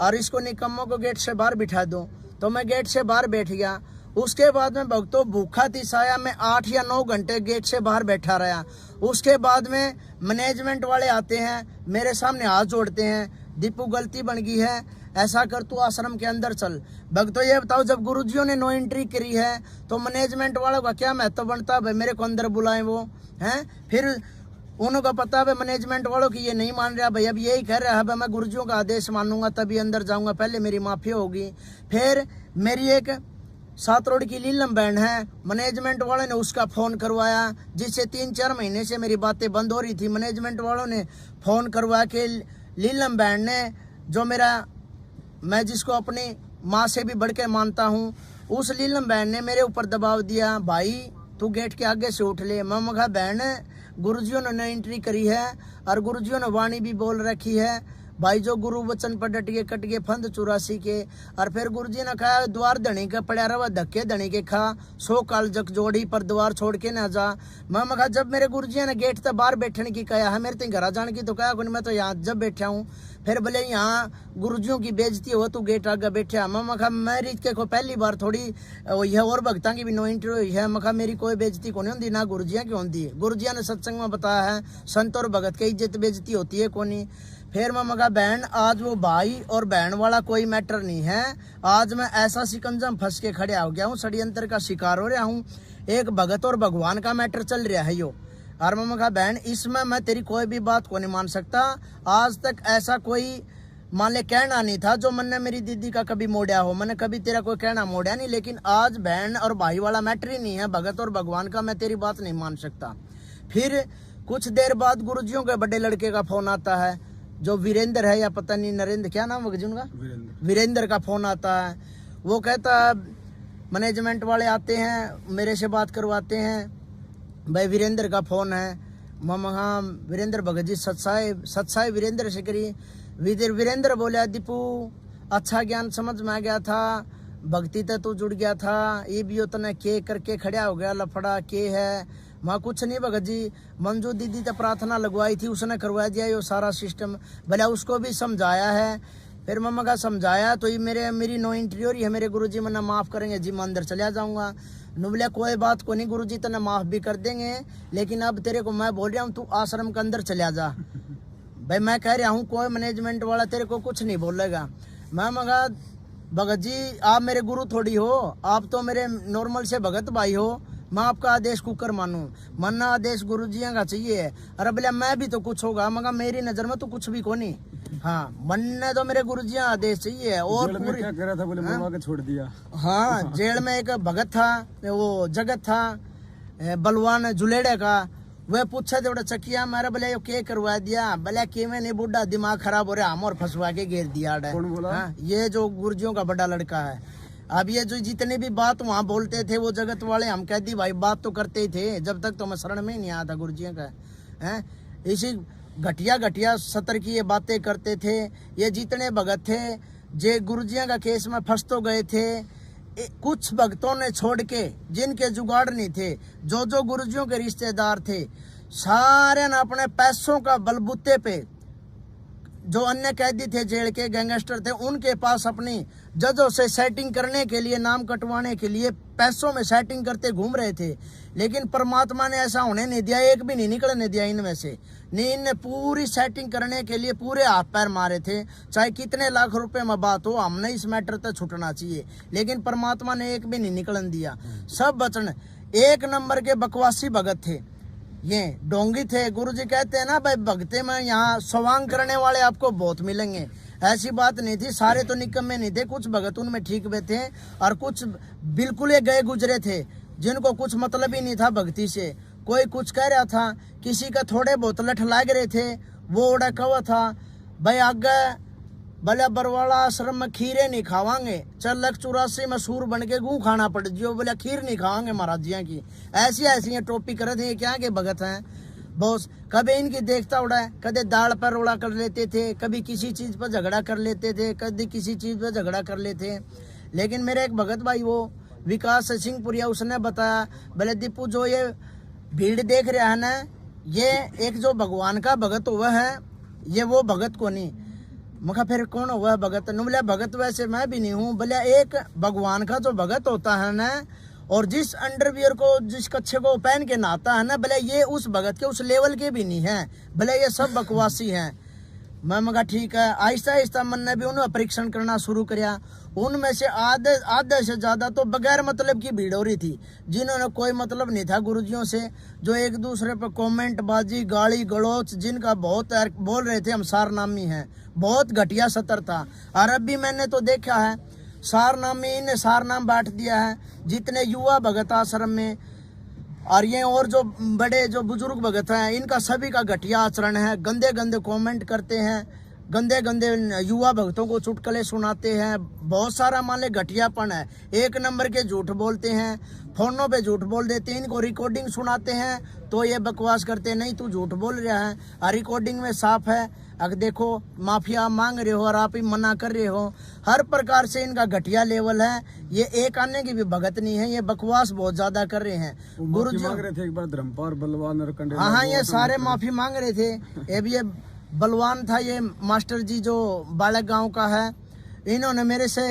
और इसको निकम्मों को गेट से बाहर बिठा दो, तो मैं गेट से बाहर बैठ गया। उसके बाद में भक्तों भूखा तिसाया मैं 8 या 9 घंटे गेट से बाहर बैठा रहा। उसके बाद में मैनेजमेंट वाले आते हैं, मेरे सामने हाथ जोड़ते हैं, दीपू गलती बन गई है, ऐसा कर तू आश्रम के अंदर चल। भक्तों ये बताओ, जब गुरुजियों ने नो एंट्री करी है तो मैनेजमेंट वालों का क्या महत्व बनता है, मेरे को अंदर बुलाएं वो हैं। फिर उनको पता है मैनेजमेंट वालों की ये नहीं मान रहा भाई, अब यही कह रहा है मैं गुरुजियों का आदेश मानूंगा तभी अंदर जाऊंगा, पहले मेरी माफी होगी। फिर मेरी एक 7 रोड की लीलम बहन है, मैनेजमेंट वालों ने उसका फ़ोन करवाया, जिससे 3-4 महीने से मेरी बातें बंद हो रही थी। मैनेजमेंट वालों ने फ़ोन करवा के लीलम बहन ने, जो मैं जिसको अपनी माँ से भी बढ़ के मानता हूँ, उस लीलम बहन ने मेरे ऊपर दबाव दिया, भाई तू गेट के आगे से उठ ले। मैं कहा बहन गुरुजियों ने एंट्री करी है और गुरुजियों ने वाणी भी बोल रखी है भाई, जो गुरु वचन पर डट गए फंद 84 के। और फिर गुरुजी ने कहा द्वार धनी के पड़ा रहा धक्के धनी के खा, 100 काल जग जोड़ी पर द्वार छोड़ के ना जा। मैं कहा जब मेरे गुरुजी ने गेट तक बाहर बैठने की कहा है, मेरे घर जाने की तो कहा मैं तो यहाँ जब बैठा हूँ। फिर बोले यहाँ गुरुजियों की बेइज्जती हो तू गेट आगे बैठा। मैं कहा मेरी के को पहली बार थोड़ी यह और भक्ता की भी नो एंट्री हुई है। मैं कहा मेरी कोई बेइज्जती को नहीं होती, ना गुरुजिया की होती। गुरुजिया ने सत्संग में बताया है संत और भगत की इज्जत बेइज्जती होती है को नहीं। फिर मैं कहा बहन आज वो भाई और बहन वाला कोई मैटर नहीं है, आज मैं ऐसा शिकंजा में फंस के खड़े हो गया हूँ, षड्यंत्र का शिकार हो रहा हूँ, एक भगत और भगवान का मैटर चल रहा है यो। और मैं कहा बहन इसमें मैं तेरी कोई भी बात को नहीं मान सकता, आज तक ऐसा कोई मान ले कहना नहीं था जो मैंने मेरी दीदी का कभी मोड़ा हो, मैंने कभी तेरा कोई कहना मोड़ा नहीं। लेकिन आज बहन और भाई वाला मैटर ही नहीं है, भगत और भगवान का मैं तेरी बात नहीं मान सकता। फिर कुछ देर बाद गुरुजियों के बड़े लड़के का फोन आता है, जो वीरेंद्र है या पता नहीं नरेंद्र, क्या नाम है उनका, वीरेंद्र का फोन आता है। वो कहता है मैनेजमेंट वाले आते हैं मेरे से बात करवाते हैं, भाई वीरेंद्र का फोन है। हाँ वीरेंद्र भगत जी सत्साई वीरेंद्र से करी। वीरेंद्र बोला दीपू अच्छा ज्ञान समझ में आ गया था, भक्ति तक तू जुड़ गया था, ये भी उतना के करके खड़ा हो गया, लफड़ा के है। माँ कुछ नहीं भगत जी, मंजू दीदी तो प्रार्थना लगवाई थी, उसने करवा दिया ये सारा सिस्टम, भला उसको भी समझाया है फिर मम्मा का समझाया तो ये मेरी नो एंट्री हो रही है, मेरे गुरुजी मना माफ करेंगे जी, मैं अंदर चला जाऊंगा। नु बोला कोई बात को नहीं गुरुजी, तना माफ भी कर देंगे, लेकिन अब तेरे को मैं बोल रहा हूँ तू आश्रम के अंदर चला जा। भाई मैं कह रहा हूँ कोई मैनेजमेंट वाला तेरे को कुछ नहीं बोलेगा। मैं मगा भगत जी आप मेरे गुरु थोड़ी हो, आप तो मेरे नॉर्मल से भगत भाई हो, मैं आपका आदेश कुकर मानूं, मानना आदेश गुरु जी का चाहिए। अरे बोले मैं भी तो कुछ होगा, मगर मेरी नजर में तो कुछ भी को नहीं। हाँ मनने तो मेरे गुरु जी आदेश चाहिए। और पूरी क्या कह रहा था, बोले मरवा के छोड़ दिया। हाँ जेल में एक भगत था, वो जगत था बलवान जुलेड़े का, वह पूछा थोड़ा चकिया मारा, बोले यो के करवा दिया, बोले कि मैं नहीं बुढ़ा दिमाग खराब हो रहा, हम और फंसवा के घेर दिया। कौन बोला? हाँ, ये जो गुरुजियों का बड़ा लड़का है। अब ये जो जितनी भी बात वहाँ बोलते थे वो जगत वाले, हम कह दी भाई बात तो करते ही थे, जब तक तो मैं शरण में ही नहीं आया था गुरुजियों का। हैं इसी घटिया घटिया सतर की ये बातें करते थे। ये जितने भगत थे जे गुरुजियों का केस में फंस तो गए थे, कुछ भक्तों ने छोड़ के जिनके जुगाड़ नहीं थे, जो गुरुजियों के रिश्तेदार थे, सारे ने अपने पैसों का बलबूते पे, जो अन्य कैदी थे जेल के गैंगस्टर थे, उनके पास अपनी जजों से सेटिंग करने के लिए, नाम कटवाने के लिए पैसों में सेटिंग करते घूम रहे थे। लेकिन परमात्मा ने ऐसा होने नहीं दिया, एक भी नहीं निकलने दिया इनमें से। नहीं, इनने पूरी सेटिंग करने के लिए पूरे हाथ पैर मारे थे, चाहे कितने लाख रुपए में बात हो, हमने इस मैटर तक छुटना चाहिए, लेकिन परमात्मा ने एक भी नहीं निकलन दिया। सब बचन एक नंबर के बकवासी भगत थे, ये डोंगी थे। गुरुजी कहते हैं ना भाई भगते में यहाँ स्वांग करने वाले आपको बहुत मिलेंगे, ऐसी बात नहीं थी। सारे तो निकम्मे नहीं थे, कुछ भगत उनमें ठीक भी थे और कुछ बिल्कुल ही गए गुजरे थे, जिनको कुछ मतलब ही नहीं था भक्ति से। कोई कुछ कह रहा था, किसी का थोड़े बहुत लठ लाग रहे थे, वो उड़ा कवा था भाई आगे भले बरवाला आश्रम में खीरे नहीं खावांगे, चल 84 में सूर बन के गू खाना पड़ जियो, बोले खीर नहीं खावांगे महाराज जिया की। ऐसी ऐसी टोपी करे थे, क्या के भगत हैं बॉस। कभी इनकी देखता उड़ा है, कभी दाल पर रोड़ा कर लेते थे, कभी किसी चीज पर झगड़ा कर लेते थे, कभी किसी चीज पर झगड़ा कर लेते। लेकिन मेरे एक भगत भाई वो विकास सिंहपुरिया, उसने बताया बोले दीपू जो ये भीड़ देख रहा है ना, ये एक जो भगवान का भगत हुआ है, ये वो भगत को नहीं। मगर फिर कौन हुआ भगत? बोले भगत वैसे मैं भी नहीं हूँ, बोले एक भगवान का जो भगत होता है ना, और जिस अंडरवियर को जिस कच्छे को पहन के नहाता है ना, भले ये उस भगत के उस लेवल के भी नहीं है, भले ये सब बकवासी हैं। मैं मगा ठीक है। आहिस्ता आहिस्ता मन ने भी उन्हें परीक्षण करना शुरू किया। उनमें से आधे से ज्यादा तो बगैर मतलब की भीड़ हो रही थी, जिन्होंने कोई मतलब नहीं था गुरुजियों से, जो एक दूसरे पर कमेंट बाजी गाली गलौच जिनका बहुत बोल रहे थे हम सारनामी हैं, बहुत घटिया सतर था। और अब भी मैंने तो देखा है सारनामी, इन्हें सारनाम बांट दिया है जितने युवा भगत आश्रम में, और ये और जो बड़े जो बुजुर्ग भगत हैं इनका सभी का घटिया आचरण है। गंदे गंदे कमेंट करते हैं, गंदे गंदे युवा भक्तों को चुटकुले सुनाते हैं, बहुत सारा मान ले घटियापन है। एक नंबर के झूठ बोलते हैं, फोनों पे झूठ बोल देते हैं, इनको रिकॉर्डिंग सुनाते हैं तो ये बकवास करते हैं नहीं तू झूठ बोल रहा है, और रिकॉर्डिंग में साफ है। अगर देखो माफिया मांग रहे हो और आप ही मना कर रहे हो, हर प्रकार से इनका घटिया लेवल है। ये एक आने की भी भगत नहीं है, ये बकवास बहुत ज्यादा कर रहे हैं। गुरु जी मांग रहे थे एक बार धर्मपाल बलवान और कंडे, हाँ ये सारे माफी मांग रहे थे। ये बलवान था, ये मास्टर जी जो बालक गांव का है, इन्होंने मेरे से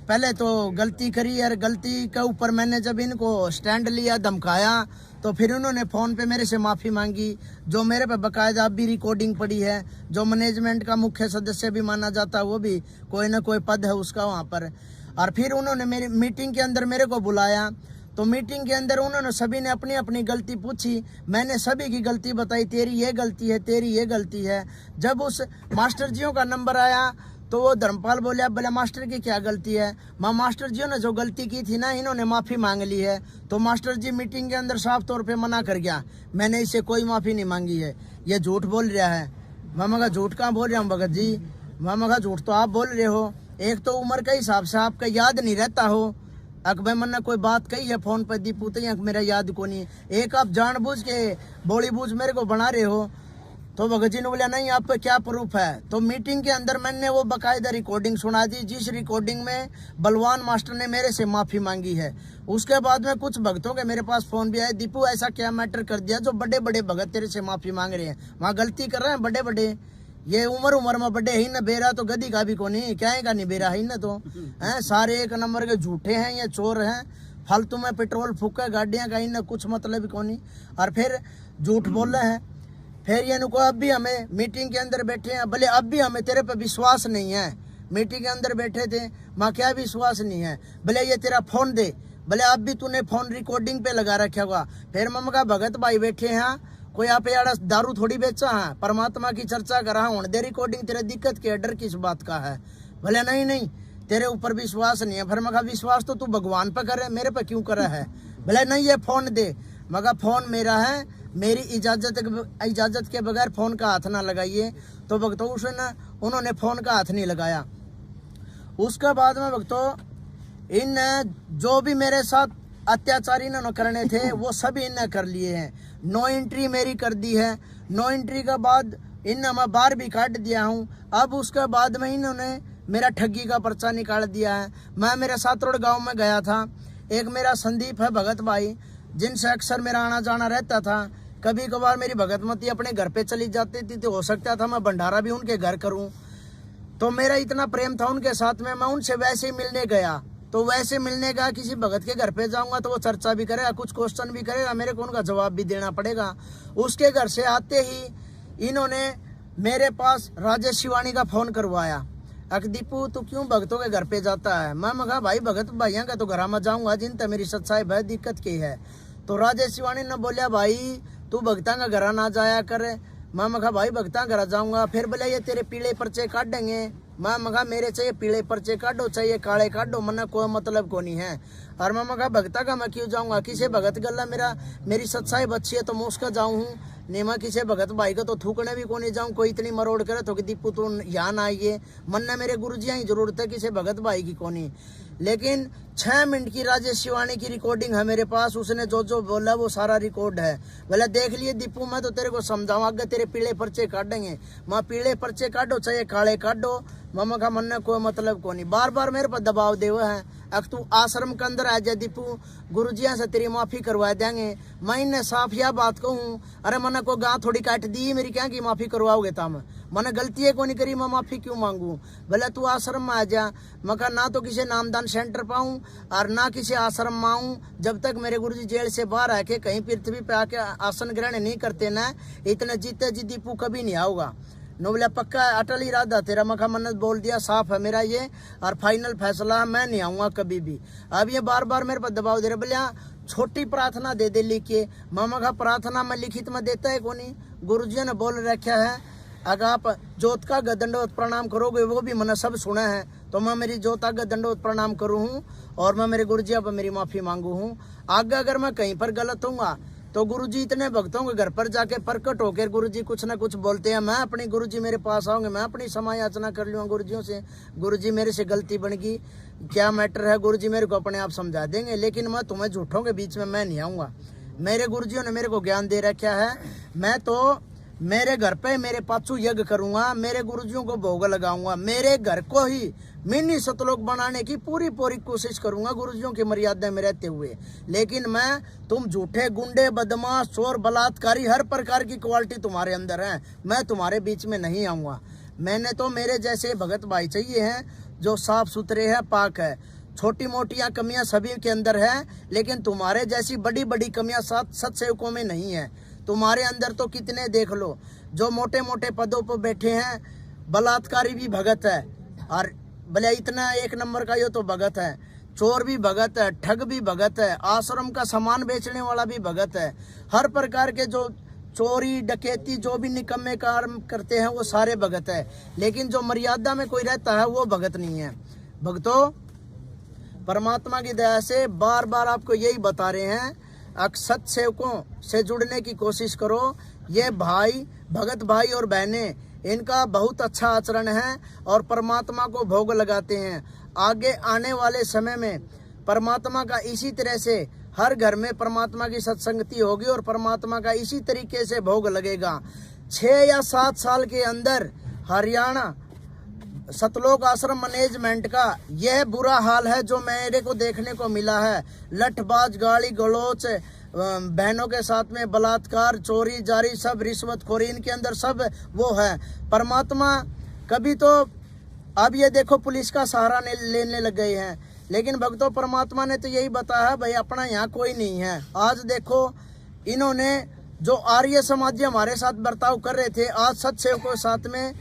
पहले तो गलती करी, और गलती के ऊपर मैंने जब इनको स्टैंड लिया धमकाया तो फिर उन्होंने फ़ोन पे मेरे से माफ़ी मांगी, जो मेरे पे बकायदा अब भी रिकॉर्डिंग पड़ी है। जो मैनेजमेंट का मुख्य सदस्य भी माना जाता है, वो भी कोई ना कोई पद है उसका वहाँ पर। और फिर उन्होंने मेरी मीटिंग के अंदर मेरे को बुलाया, तो मीटिंग के अंदर उन्होंने सभी ने अपनी अपनी गलती पूछी, मैंने सभी की गलती बताई, तेरी ये गलती है, तेरी ये गलती है। जब उस मास्टर जियों का नंबर आया तो वो धर्मपाल बोले बोले मास्टर की क्या गलती है? मास्टर जी ने जो गलती की थी ना, इन्होंने माफ़ी मांग ली है। तो मास्टर जी मीटिंग के अंदर साफ तौर पे मना कर गया, मैंने इससे कोई माफ़ी नहीं मांगी है, ये झूठ बोल रहा है। मामा का झूठ कहाँ बोल रहा हूँ भगत जी? मामा का झूठ तो आप बोल रहे हो। एक तो उम्र के हिसाब से आपका याद नहीं रहता हो, अकबर मन्ना कोई बात कही है फ़ोन पर दीपू तो मेरा याद को नहीं। एक आप जानबूझ के बोली बूझ मेरे को बना रहे हो। तो भगत जी ने बोला नहीं आप पे क्या प्रूफ है? तो मीटिंग के अंदर मैंने वो बाकायदा रिकॉर्डिंग सुना दी, जिस रिकॉर्डिंग में बलवान मास्टर ने मेरे से माफ़ी मांगी है। उसके बाद में कुछ भक्तों के मेरे पास फ़ोन भी आए, दीपू ऐसा क्या मैटर कर दिया जो बड़े बड़े भगत तेरे से माफ़ी मांग रहे हैं, वहाँ गलती कर रहे हैं बड़े बड़े, ये उम्र में बड़े ही न बेरा तो गदी का भी कोनी क्या का नहीं बेरा ही न तो हैं सारे एक नंबर के झूठे हैं ये चोर हैं फालतू में पेट्रोल फूका गाड़ियां का ही न कुछ मतलब कोनी और फिर झूठ बोल रहे हैं। फिर ये नुको अब भी हमें मीटिंग के अंदर बैठे हैं बोले अब भी हमें तेरे पे विश्वास नहीं है। मीटिंग के अंदर बैठे थे माँ क्या विश्वास नहीं है बोले ये तेरा फोन दे बोले अब भी तूने फोन रिकॉर्डिंग पे लगा रखा होगा। फिर मम्मा का भगत भाई बैठे हैं कोई आप यार दारू थोड़ी बेचा है परमात्मा की चर्चा करा हूं दे रिकॉर्डिंग तेरे दिक्कत के डर किस बात का है बोले नहीं तेरे ऊपर विश्वास नहीं है। फिर मगा विश्वास तो तू भगवान पे करे मेरे पे क्यों करा है बोले नहीं ये फोन दे मगा फोन मेरा है मेरी इजाजत के बगैर फोन का हाथ ना लगाइए। तो भक्तों उन्होंने फोन का हाथ नहीं लगाया। उसके बाद में भक्तों इन जो भी मेरे साथ अत्याचार इन्होंने करने थे वो सभी इन्हें कर लिए हैं। नो एंट्री मेरी कर दी है। नो एंट्री के बाद इन्हें मैं बाहर भी काट दिया हूँ। अब उसके बाद में इन्होंने मेरा ठगी का पर्चा निकाल दिया है। मैं मेरे सातरोड़ गांव में गया था। एक मेरा संदीप है भगत भाई जिनसे अक्सर मेरा आना जाना रहता था। कभी कभार मेरी भगतमती अपने घर पे चली जाती थी तो हो सकता था मैं भंडारा भी उनके घर करूं। तो मेरा इतना प्रेम था उनके साथ में मैं उनसे वैसे ही मिलने गया। तो वैसे मिलने का किसी भगत के घर पे जाऊंगा तो वो चर्चा भी करेगा कुछ क्वेश्चन भी करेगा मेरे को उनका जवाब भी देना पड़ेगा। उसके घर से आते ही इन्होंने मेरे पास राजेश शिवानी का फोन करवाया। दीपू तू क्यों भगतों के घर पे जाता है। मैं कहा भाई भगत भाइया का तो घर में जाऊंगा जिन तो मेरी सच्चाई भाई दिक्कत की है। तो राजेश शिवानी ने बोलिया भाई तू भगता का घर ना जाया कर। मैं कहा भाई भगता घर जाऊंगा। फिर बोले ये तेरे पीले पर्चे काटेंगे। मैं कहा मेरे चाहिए पीले पर्चे काटो चाहे काले काटो मना कोई मतलब को नहीं है। और मैं कहा भगता का मैं क्यों जाऊंगा किसी भगत गला मेरी सच्चाई बच्ची है तो मैं उसका जाऊँ हूँ नहीं मैं किसी भगत भाई का तो थूकने भी को नहीं जाऊँ। कोई इतनी मरोड़ करे तो कि दीपू तू यहाँ ना आइए मन ने मेरे गुरुजियाँ ही जरूरत है किसी भगत भाई की को नहीं। लेकिन 6 मिनट की राजेश शिवानी की रिकॉर्डिंग है मेरे पास। उसने जो बोला वो सारा रिकॉर्ड है। बोला देख लिए दीपू मैं तो तेरे को समझाऊँ आगे तेरे पीले पर्चे काटेंगे। मैं पीले पर्चे काटो चाहे काले काटो मामा का मन ने कोई मतलब को नहीं। बार बार मेरे पर दबाव दे हुए हैं अब तू आश्रम के अंदर आ जा दीपू गुरुजिया से तेरी माफी करवा देंगे। मैं इन्हें साफ यह बात कहूँ अरे मैंने को गाँव थोड़ी काट दी मेरी क्या की माफी करवाओगे तम मैंने गलती है को नहीं करी मैं माफी क्यों मांगू। भले तू आश्रम में आ जा मैं कहा ना तो किसी नामदान सेंटर पाऊँ और ना किसी आश्रम में आऊँ जब तक मेरे गुरुजी जेल से बाहर आके कहीं पृथ्वी पे आके आसन ग्रहण नहीं करते ना इतने जीते जी दीपू कभी नहीं आऊगा। नो बोला पक्का अटल इरादा तेरा मखा मन्नत बोल दिया साफ है मेरा ये और फाइनल फैसला मैं नहीं आऊँगा कभी भी। अब ये बार बार मेरे पर दबाव दे रहे बोले छोटी प्रार्थना दे दे लिखिए। मामा का प्रार्थना में लिखित में देता है कोनी गुरुजी ने बोल रखा है अगर आप जोत का दंडवत प्रणाम करोगे वो भी मैंने सब सुना है तो मैं मेरी जोत का दंडवत प्रणाम करूँ हूँ और मैं मेरे गुरुजी पर मेरी माफ़ी मांगू हूँ। आगे अगर मैं कहीं पर गलत हूँगा तो गुरुजी इतने भक्तों के घर पर जाके प्रकट होकर गुरुजी कुछ ना कुछ बोलते हैं। मैं अपनी गुरुजी मेरे पास आऊँगे मैं अपनी समय याचना कर लूँगा गुरुजियों से गुरुजी मेरे से गलती बन गई क्या मैटर है गुरुजी मेरे को अपने आप समझा देंगे। लेकिन मैं तुम्हें झूठों के बीच में मैं नहीं आऊँगा। मेरे गुरुजियों ने मेरे को ज्ञान दे रखा है। मैं तो मेरे घर पे मेरे पाछू यज्ञ करूंगा मेरे गुरुजियों को भोग लगाऊंगा मेरे घर को ही मिनी सतलोक बनाने की पूरी कोशिश करूंगा गुरुजियों की मर्यादा में रहते हुए। लेकिन मैं तुम झूठे गुंडे बदमाश चोर बलात्कारी हर प्रकार की क्वालिटी तुम्हारे अंदर है मैं तुम्हारे बीच में नहीं आऊँगा। मैंने तो मेरे जैसे भगत भाई चाहिए हैं जो साफ सुथरे है पाक है। छोटी मोटियाँ कमियाँ सभी के अंदर है लेकिन तुम्हारे जैसी बड़ी बड़ी कमियाँ सत्सेवकों में नहीं है। तुम्हारे अंदर तो कितने देख लो जो मोटे मोटे पदों पर बैठे हैं बलात्कारी भी भगत है और भले इतना एक नंबर का ये तो भगत है चोर भी भगत है ठग भी भगत है आश्रम का सामान बेचने वाला भी भगत है। हर प्रकार के जो चोरी डकैती जो भी निकम्मे काम करते हैं वो सारे भगत है। लेकिन जो मर्यादा में कोई रहता है वो भगत नहीं है। भक्तों परमात्मा की दया से बार बार आपको यही बता रहे हैं सत सेवकों से जुड़ने की कोशिश करो। ये भाई भगत भाई और बहनें इनका बहुत अच्छा आचरण है और परमात्मा को भोग लगाते हैं। आगे आने वाले समय में परमात्मा का इसी तरह से हर घर में परमात्मा की सत्संगति होगी और परमात्मा का इसी तरीके से भोग लगेगा। 6 या 7 साल के अंदर हरियाणा सतलोक आश्रम मैनेजमेंट का यह बुरा हाल है जो मेरे को देखने को मिला है। लठबाज गाली गलोच बहनों के साथ में बलात्कार, चोरी जारी, सब रिश्वतखोरी इनके अंदर सब वो है। परमात्मा कभी तो अब ये देखो पुलिस का सहारा लेने लग गए हैं, लेकिन भक्तों परमात्मा ने तो यही बताया है भाई अपना यहाँ कोई नहीं है। आज देखो इन्होंने जो आर्य समाजी हमारे साथ बर्ताव कर रहे थे, आज सत्सेवकों के साथ में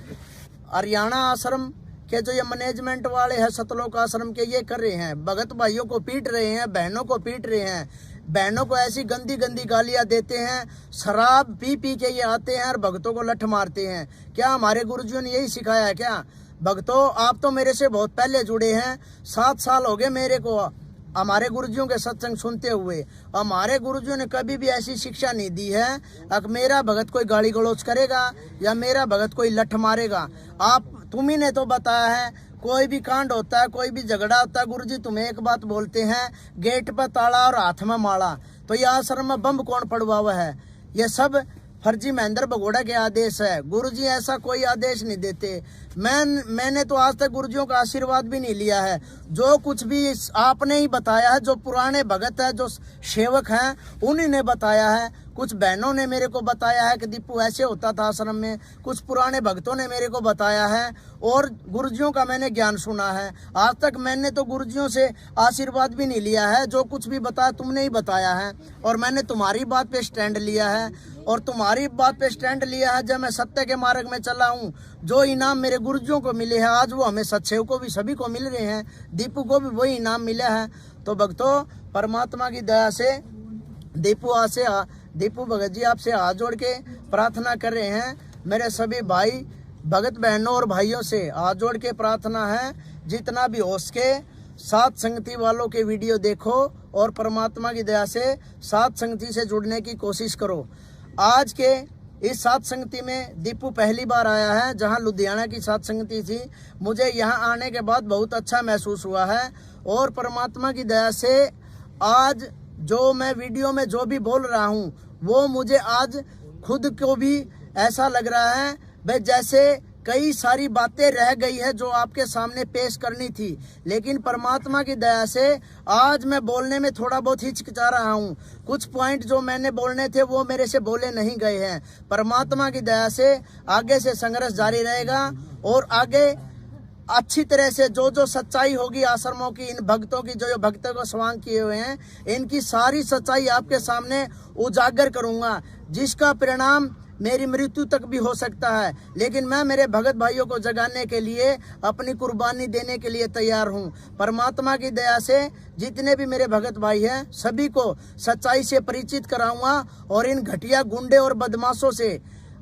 हरियाणा आश्रम के जो ये मैनेजमेंट वाले हैं सतलोक आश्रम के, ये कर रहे हैं, भगत भाइयों को पीट रहे हैं, बहनों को पीट रहे हैं, बहनों को ऐसी गंदी गंदी गालियां देते हैं, शराब पी पी के ये आते हैं और भक्तों को लठ मारते हैं। क्या हमारे गुरुजियों ने यही सिखाया है क्या? भक्तों आप तो मेरे से बहुत पहले जुड़े हैं, 7 साल हो गए मेरे को हमारे गुरुजियों के सत्संग सुनते हुए। हमारे गुरुजियों ने कभी भी ऐसी शिक्षा नहीं दी है अब मेरा भगत कोई गाली गलौज करेगा या मेरा भगत कोई लठ मारेगा। आप तुम्ही ने तो बताया है कोई भी कांड होता है, कोई भी झगड़ा होता है, गुरुजी तुम्हें एक बात बोलते हैं, गेट पर ताला और हाथ में माला। तो ये आश्रम में बम कौन पड़वा हुआ है? ये सब फर्जी महेंद्र भगोड़ा के आदेश है। गुरुजी ऐसा कोई आदेश नहीं देते। मैंने तो आज तक गुरुजियों का आशीर्वाद भी नहीं लिया है। जो कुछ भी आपने ही बताया है, जो पुराने भगत है, जो सेवक हैं, उन्हीं ने बताया है। कुछ बहनों ने मेरे को बताया है कि दीपू ऐसे होता था आश्रम में, कुछ पुराने भक्तों ने मेरे को बताया है और गुरुजियों का मैंने ज्ञान सुना है। आज तक मैंने तो गुरुजियों से आशीर्वाद भी नहीं लिया है। जो कुछ भी बताया तुमने ही बताया है और मैंने तुम्हारी बात पे स्टैंड लिया है और तुम्हारी बात पे स्टैंड लिया है। जब मैं सत्य के मार्ग में चला हूँ, जो इनाम मेरे गुरुजियों को मिले हैं आज वो हमें सत्सेव को भी सभी को मिल रहे हैं, दीपू को भी वही इनाम मिला है। तो भक्तों परमात्मा की दया से दीपू भगत जी आपसे हाथ जोड़ के प्रार्थना कर रहे हैं। मेरे सभी भाई भगत बहनों और भाइयों से हाथ जोड़ के प्रार्थना है, जितना भी हो सके साथ संगति वालों के वीडियो देखो और परमात्मा की दया से साथ संगति से जुड़ने की कोशिश करो। आज के इस साथ संगति में दीपू पहली बार आया है, जहां लुधियाना की साथ संगति थी। मुझे यहां आने के बाद बहुत अच्छा महसूस हुआ है और परमात्मा की दया से आज जो मैं वीडियो में जो भी बोल रहा हूं वो मुझे आज खुद को भी ऐसा लग रहा है भाई जैसे कई सारी बातें रह गई है जो आपके सामने पेश करनी थी, लेकिन परमात्मा की दया से आज मैं बोलने में थोड़ा बहुत हिचकिचा रहा हूँ। कुछ पॉइंट जो मैंने बोलने थे वो मेरे से बोले नहीं गए हैं। परमात्मा की दया से आगे से संघर्ष जारी रहेगा और आगे अच्छी तरह से जो जो सच्चाई होगी आश्रमों की, इन भक्तों की जो भक्तों को स्वांग किए हुए हैं, इनकी सारी सच्चाई आपके सामने उजागर करूंगा, जिसका परिणाम मेरी मृत्यु तक भी हो सकता है। लेकिन मैं मेरे भगत भाइयों को जगाने के लिए अपनी कुर्बानी देने के लिए तैयार हूं। परमात्मा की दया से जितने भी मेरे भगत भाई हैं सभी को सच्चाई से परिचित कराऊंगा और इन घटिया गुंडे और बदमाशों से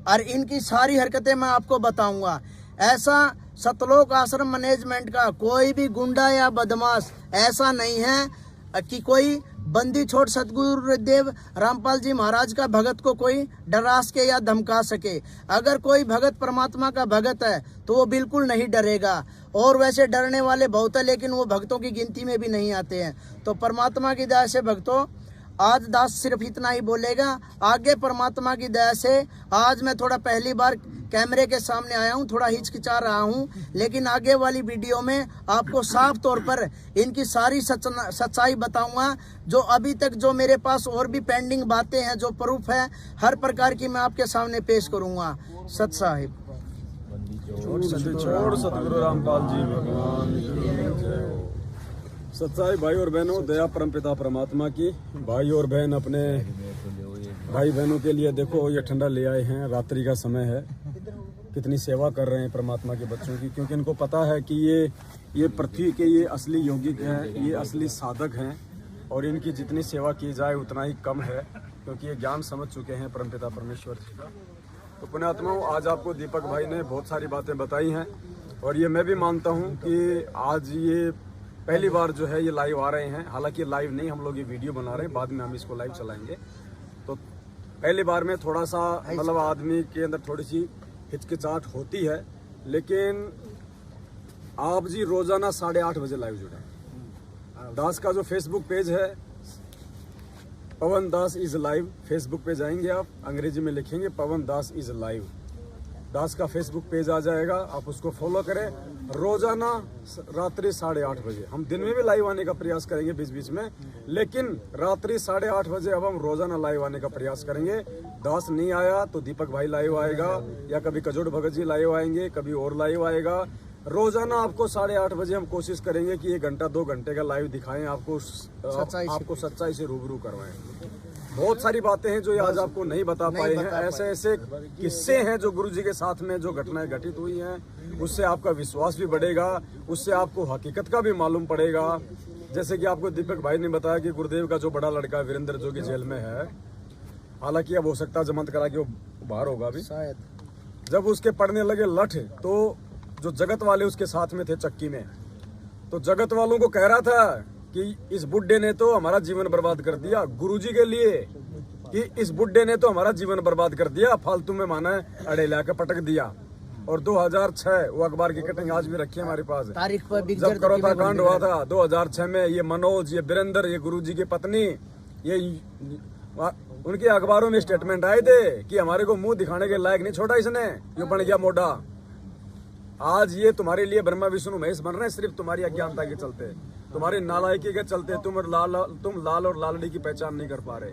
और इनकी सारी हरकतें मैं आपको बताऊंगा। ऐसा सतलोक आश्रम मैनेजमेंट का कोई भी गुंडा या बदमाश ऐसा नहीं है कि कोई बंदी छोड़ सतगुरुदेव रामपाल जी महाराज का भगत को कोई डरा सके या धमका सके। अगर कोई भगत परमात्मा का भगत है तो वो बिल्कुल नहीं डरेगा, और वैसे डरने वाले बहुत है लेकिन वो भक्तों की गिनती में भी नहीं आते हैं। तो परमात्मा की दया से भक्तों आज दास सिर्फ इतना ही बोलेगा। आगे परमात्मा की दया से आज मैं थोड़ा पहली बार कैमरे के सामने आया हूँ, थोड़ा हिचकिचा रहा हूँ, लेकिन आगे वाली वीडियो में आपको साफ तौर पर इनकी सारी सच्चाई बताऊंगा। जो अभी तक जो मेरे पास और भी पेंडिंग बातें हैं, जो प्रूफ है, हर प्रकार की मैं आपके सामने पेश करूंगा। सत साहिब छोड़ सतगुरु रामपाल जी भगवान सच्चाई। भाई और बहनों, दया परमपिता परमात्मा की। भाई और बहन अपने भाई बहनों के लिए देखो ये ठंडा ले आए हैं, रात्रि का समय है, कितनी सेवा कर रहे हैं परमात्मा के बच्चों की, क्योंकि इनको पता है कि ये पृथ्वी के ये असली योगिक हैं, ये असली साधक हैं और इनकी जितनी सेवा की जाए उतना ही कम है, क्योंकि ये ज्ञान समझ चुके हैं परमपिता परमेश्वर जी का। तो पुण्यात्माओं, आज आपको दीपक भाई ने बहुत सारी बातें बताई हैं और ये मैं भी मानता हूँ कि आज ये पहली बार जो है ये लाइव आ रहे हैं। हालांकि लाइव नहीं, हम लोग ये वीडियो बना रहे हैं, बाद में हम इसको लाइव चलाएंगे। तो पहली बार में थोड़ा सा मतलब आदमी के अंदर थोड़ी सी हिचकिचाहट होती है, लेकिन आप जी रोजाना 8:30 बजे लाइव जुड़े। दास का जो फेसबुक पेज है पवन दास इज लाइव, फेसबुक पे जाएंगे आप, अंग्रेजी में लिखेंगे पवन दास इज लाइव, दास का फेसबुक पेज आ जाएगा, आप उसको फॉलो करें। रोजाना रात्रि 8:30 बजे, हम दिन में भी लाइव आने का प्रयास करेंगे बीच बीच में, लेकिन रात्रि 8:30 बजे अब हम रोजाना लाइव आने का प्रयास करेंगे। दास नहीं आया तो दीपक भाई लाइव आएगा, या कभी कजोड़ भगत जी लाइव आएंगे, कभी और लाइव आएगा। रोजाना आपको 8:30 बजे हम कोशिश करेंगे कि 1 घंटा 2 घंटे का लाइव दिखाएं, आपको सच्चाई से रूबरू करवाएं। बहुत सारी बातें हैं जो ये आज आपको नहीं बता पाए हैं। ऐसे ऐसे किस्से हैं जो गुरुजी के साथ में जो घटनाएं घटित हुई हैं, उससे आपका विश्वास भी बढ़ेगा, उससे आपको हकीकत का भी मालूम पड़ेगा। जैसे कि आपको दीपक भाई ने बताया कि गुरुदेव का जो बड़ा लड़का वीरेंद्र जो कि जेल में है, हालांकि अब हो सकता है जमानत करा के वो बाहर होगा अभी शायद। जब उसके पड़ने लगे लठ, तो जो जगत वाले उसके साथ में थे चक्की में, तो जगत वालों को कह रहा था कि इस बुड्ढे ने तो हमारा जीवन बर्बाद कर दिया, गुरुजी के लिए कि इस बुड्ढे ने तो हमारा जीवन बर्बाद कर दिया, फालतू में माना है अड़े लाके पटक दिया। और 2006 वो अखबार की कटिंग आज भी रखी है हमारे पास, तारीख पर जब करोता कांड हुआ था 2006 में, ये मनोज, ये वीरेंद्र, ये गुरुजी की पत्नी, ये उनके अखबारों में स्टेटमेंट आए थे कि हमारे को मुंह दिखाने के लायक नहीं छोड़ा इसने, ये बन गया मोटा। आज ये तुम्हारे लिए ब्रह्मा विष्णु महेश बन रहे हैं, सिर्फ तुम्हारी अज्ञानता के चलते, तुम्हारी नालायकी के चलते। तुम लाल और लालड़ी की पहचान नहीं कर पा रहे,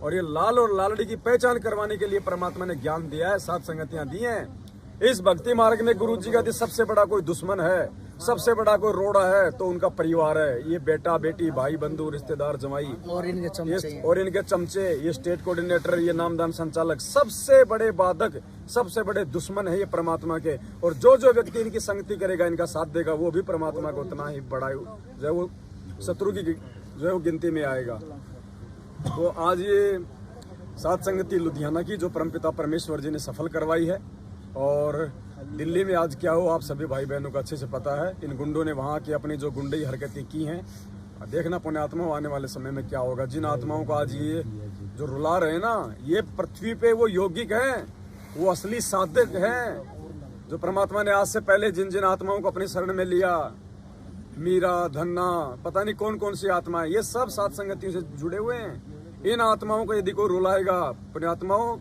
और ये लाल और लालड़ी की पहचान करवाने के लिए परमात्मा ने ज्ञान दिया है, 7 संगतियां दी हैं। इस भक्ति मार्ग में गुरु जी का सबसे बड़ा कोई दुश्मन है, सबसे बड़ा कोई रोड़ा है तो उनका परिवार है। ये बेटा बेटी, भाई बंधु, रिश्तेदार, जमाई और इनके चमचे, ये स्टेट कोऑर्डिनेटर, ये नामदान संचालक, सबसे बड़े बाधक, सबसे बड़े दुश्मन है ये परमात्मा के। और जो जो व्यक्ति इनकी संगति करेगा, इनका साथ देगा, वो भी परमात्मा को उतना ही बड़ा जो वो शत्रु की जो है वो गिनती में आएगा। तो आज ये 7 संगति लुधियाना की जो परमपिता परमेश्वर जी ने सफल करवाई है, और दिल्ली में आज क्या हो आप सभी भाई बहनों को अच्छे से पता है। इन गुंडों ने वहाँ की अपनी जो गुंडई हरकतें की हैं, देखना पुण्यात्माओं आने वाले समय में क्या होगा। जिन आत्माओं को आज ये जो रुला रहे हैं ना, ये पृथ्वी पे वो यौगिक हैं, वो असली साधक हैं, जो परमात्मा ने आज से पहले जिन जिन आत्माओं को अपनी शरण में लिया, मीरा, धन्ना, पता नहीं कौन कौन सी आत्माएं, ये सब 7 संगतियों से जुड़े हुए हैं। इन आत्माओं को यदि कोई रुलाएगा, पुण्यात्माओं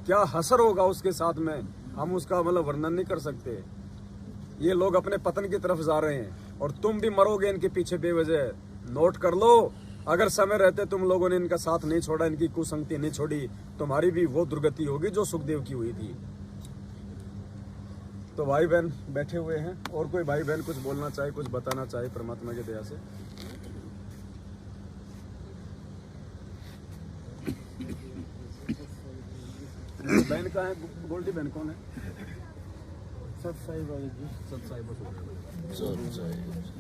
क्या हसर होगा उसके साथ में, हम उसका मतलब वर्णन नहीं कर सकते। ये लोग अपने पतन की तरफ जा रहे हैं, और तुम भी मरोगे इनके पीछे बेवजह। नोट कर लो, अगर समय रहते तुम लोगों ने इनका साथ नहीं छोड़ा, इनकी कुसंगति नहीं छोड़ी, तुम्हारी भी वो दुर्गति होगी जो सुखदेव की हुई थी। तो भाई बहन बैठे हुए हैं, और कोई भाई बहन कुछ बोलना चाहे, कुछ बताना चाहे परमात्मा की दया से? बहन कहाँ है? गोल्डी बहन कौन है? सतसाई बाबू जी। सतसाई बाबू।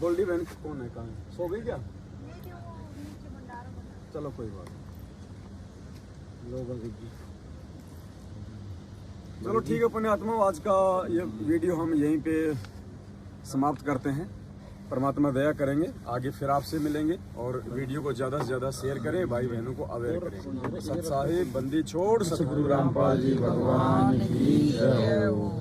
गोल्डी बहन कौन है? कहाँ है? सो गई क्या? चलो कोई बात नहीं। चलो ठीक है पुण्यात्मा, आज का ये वीडियो हम यहीं पे समाप्त करते हैं। परमात्मा दया करेंगे, आगे फिर आपसे मिलेंगे, और वीडियो को ज़्यादा से ज़्यादा शेयर करें, भाई बहनों को अवेयर करें। सत साहिब बंदी छोड़ सतगुरु रामपाल जी भगवान की जय हो।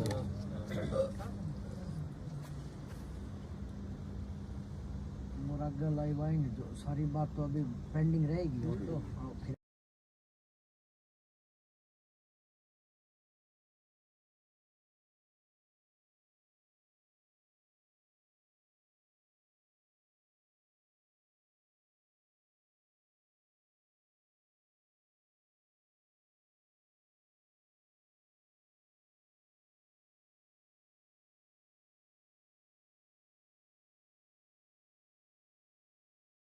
लाइव आएंगे, जो सारी बात तो अभी पेंडिंग रहेगी, वो तो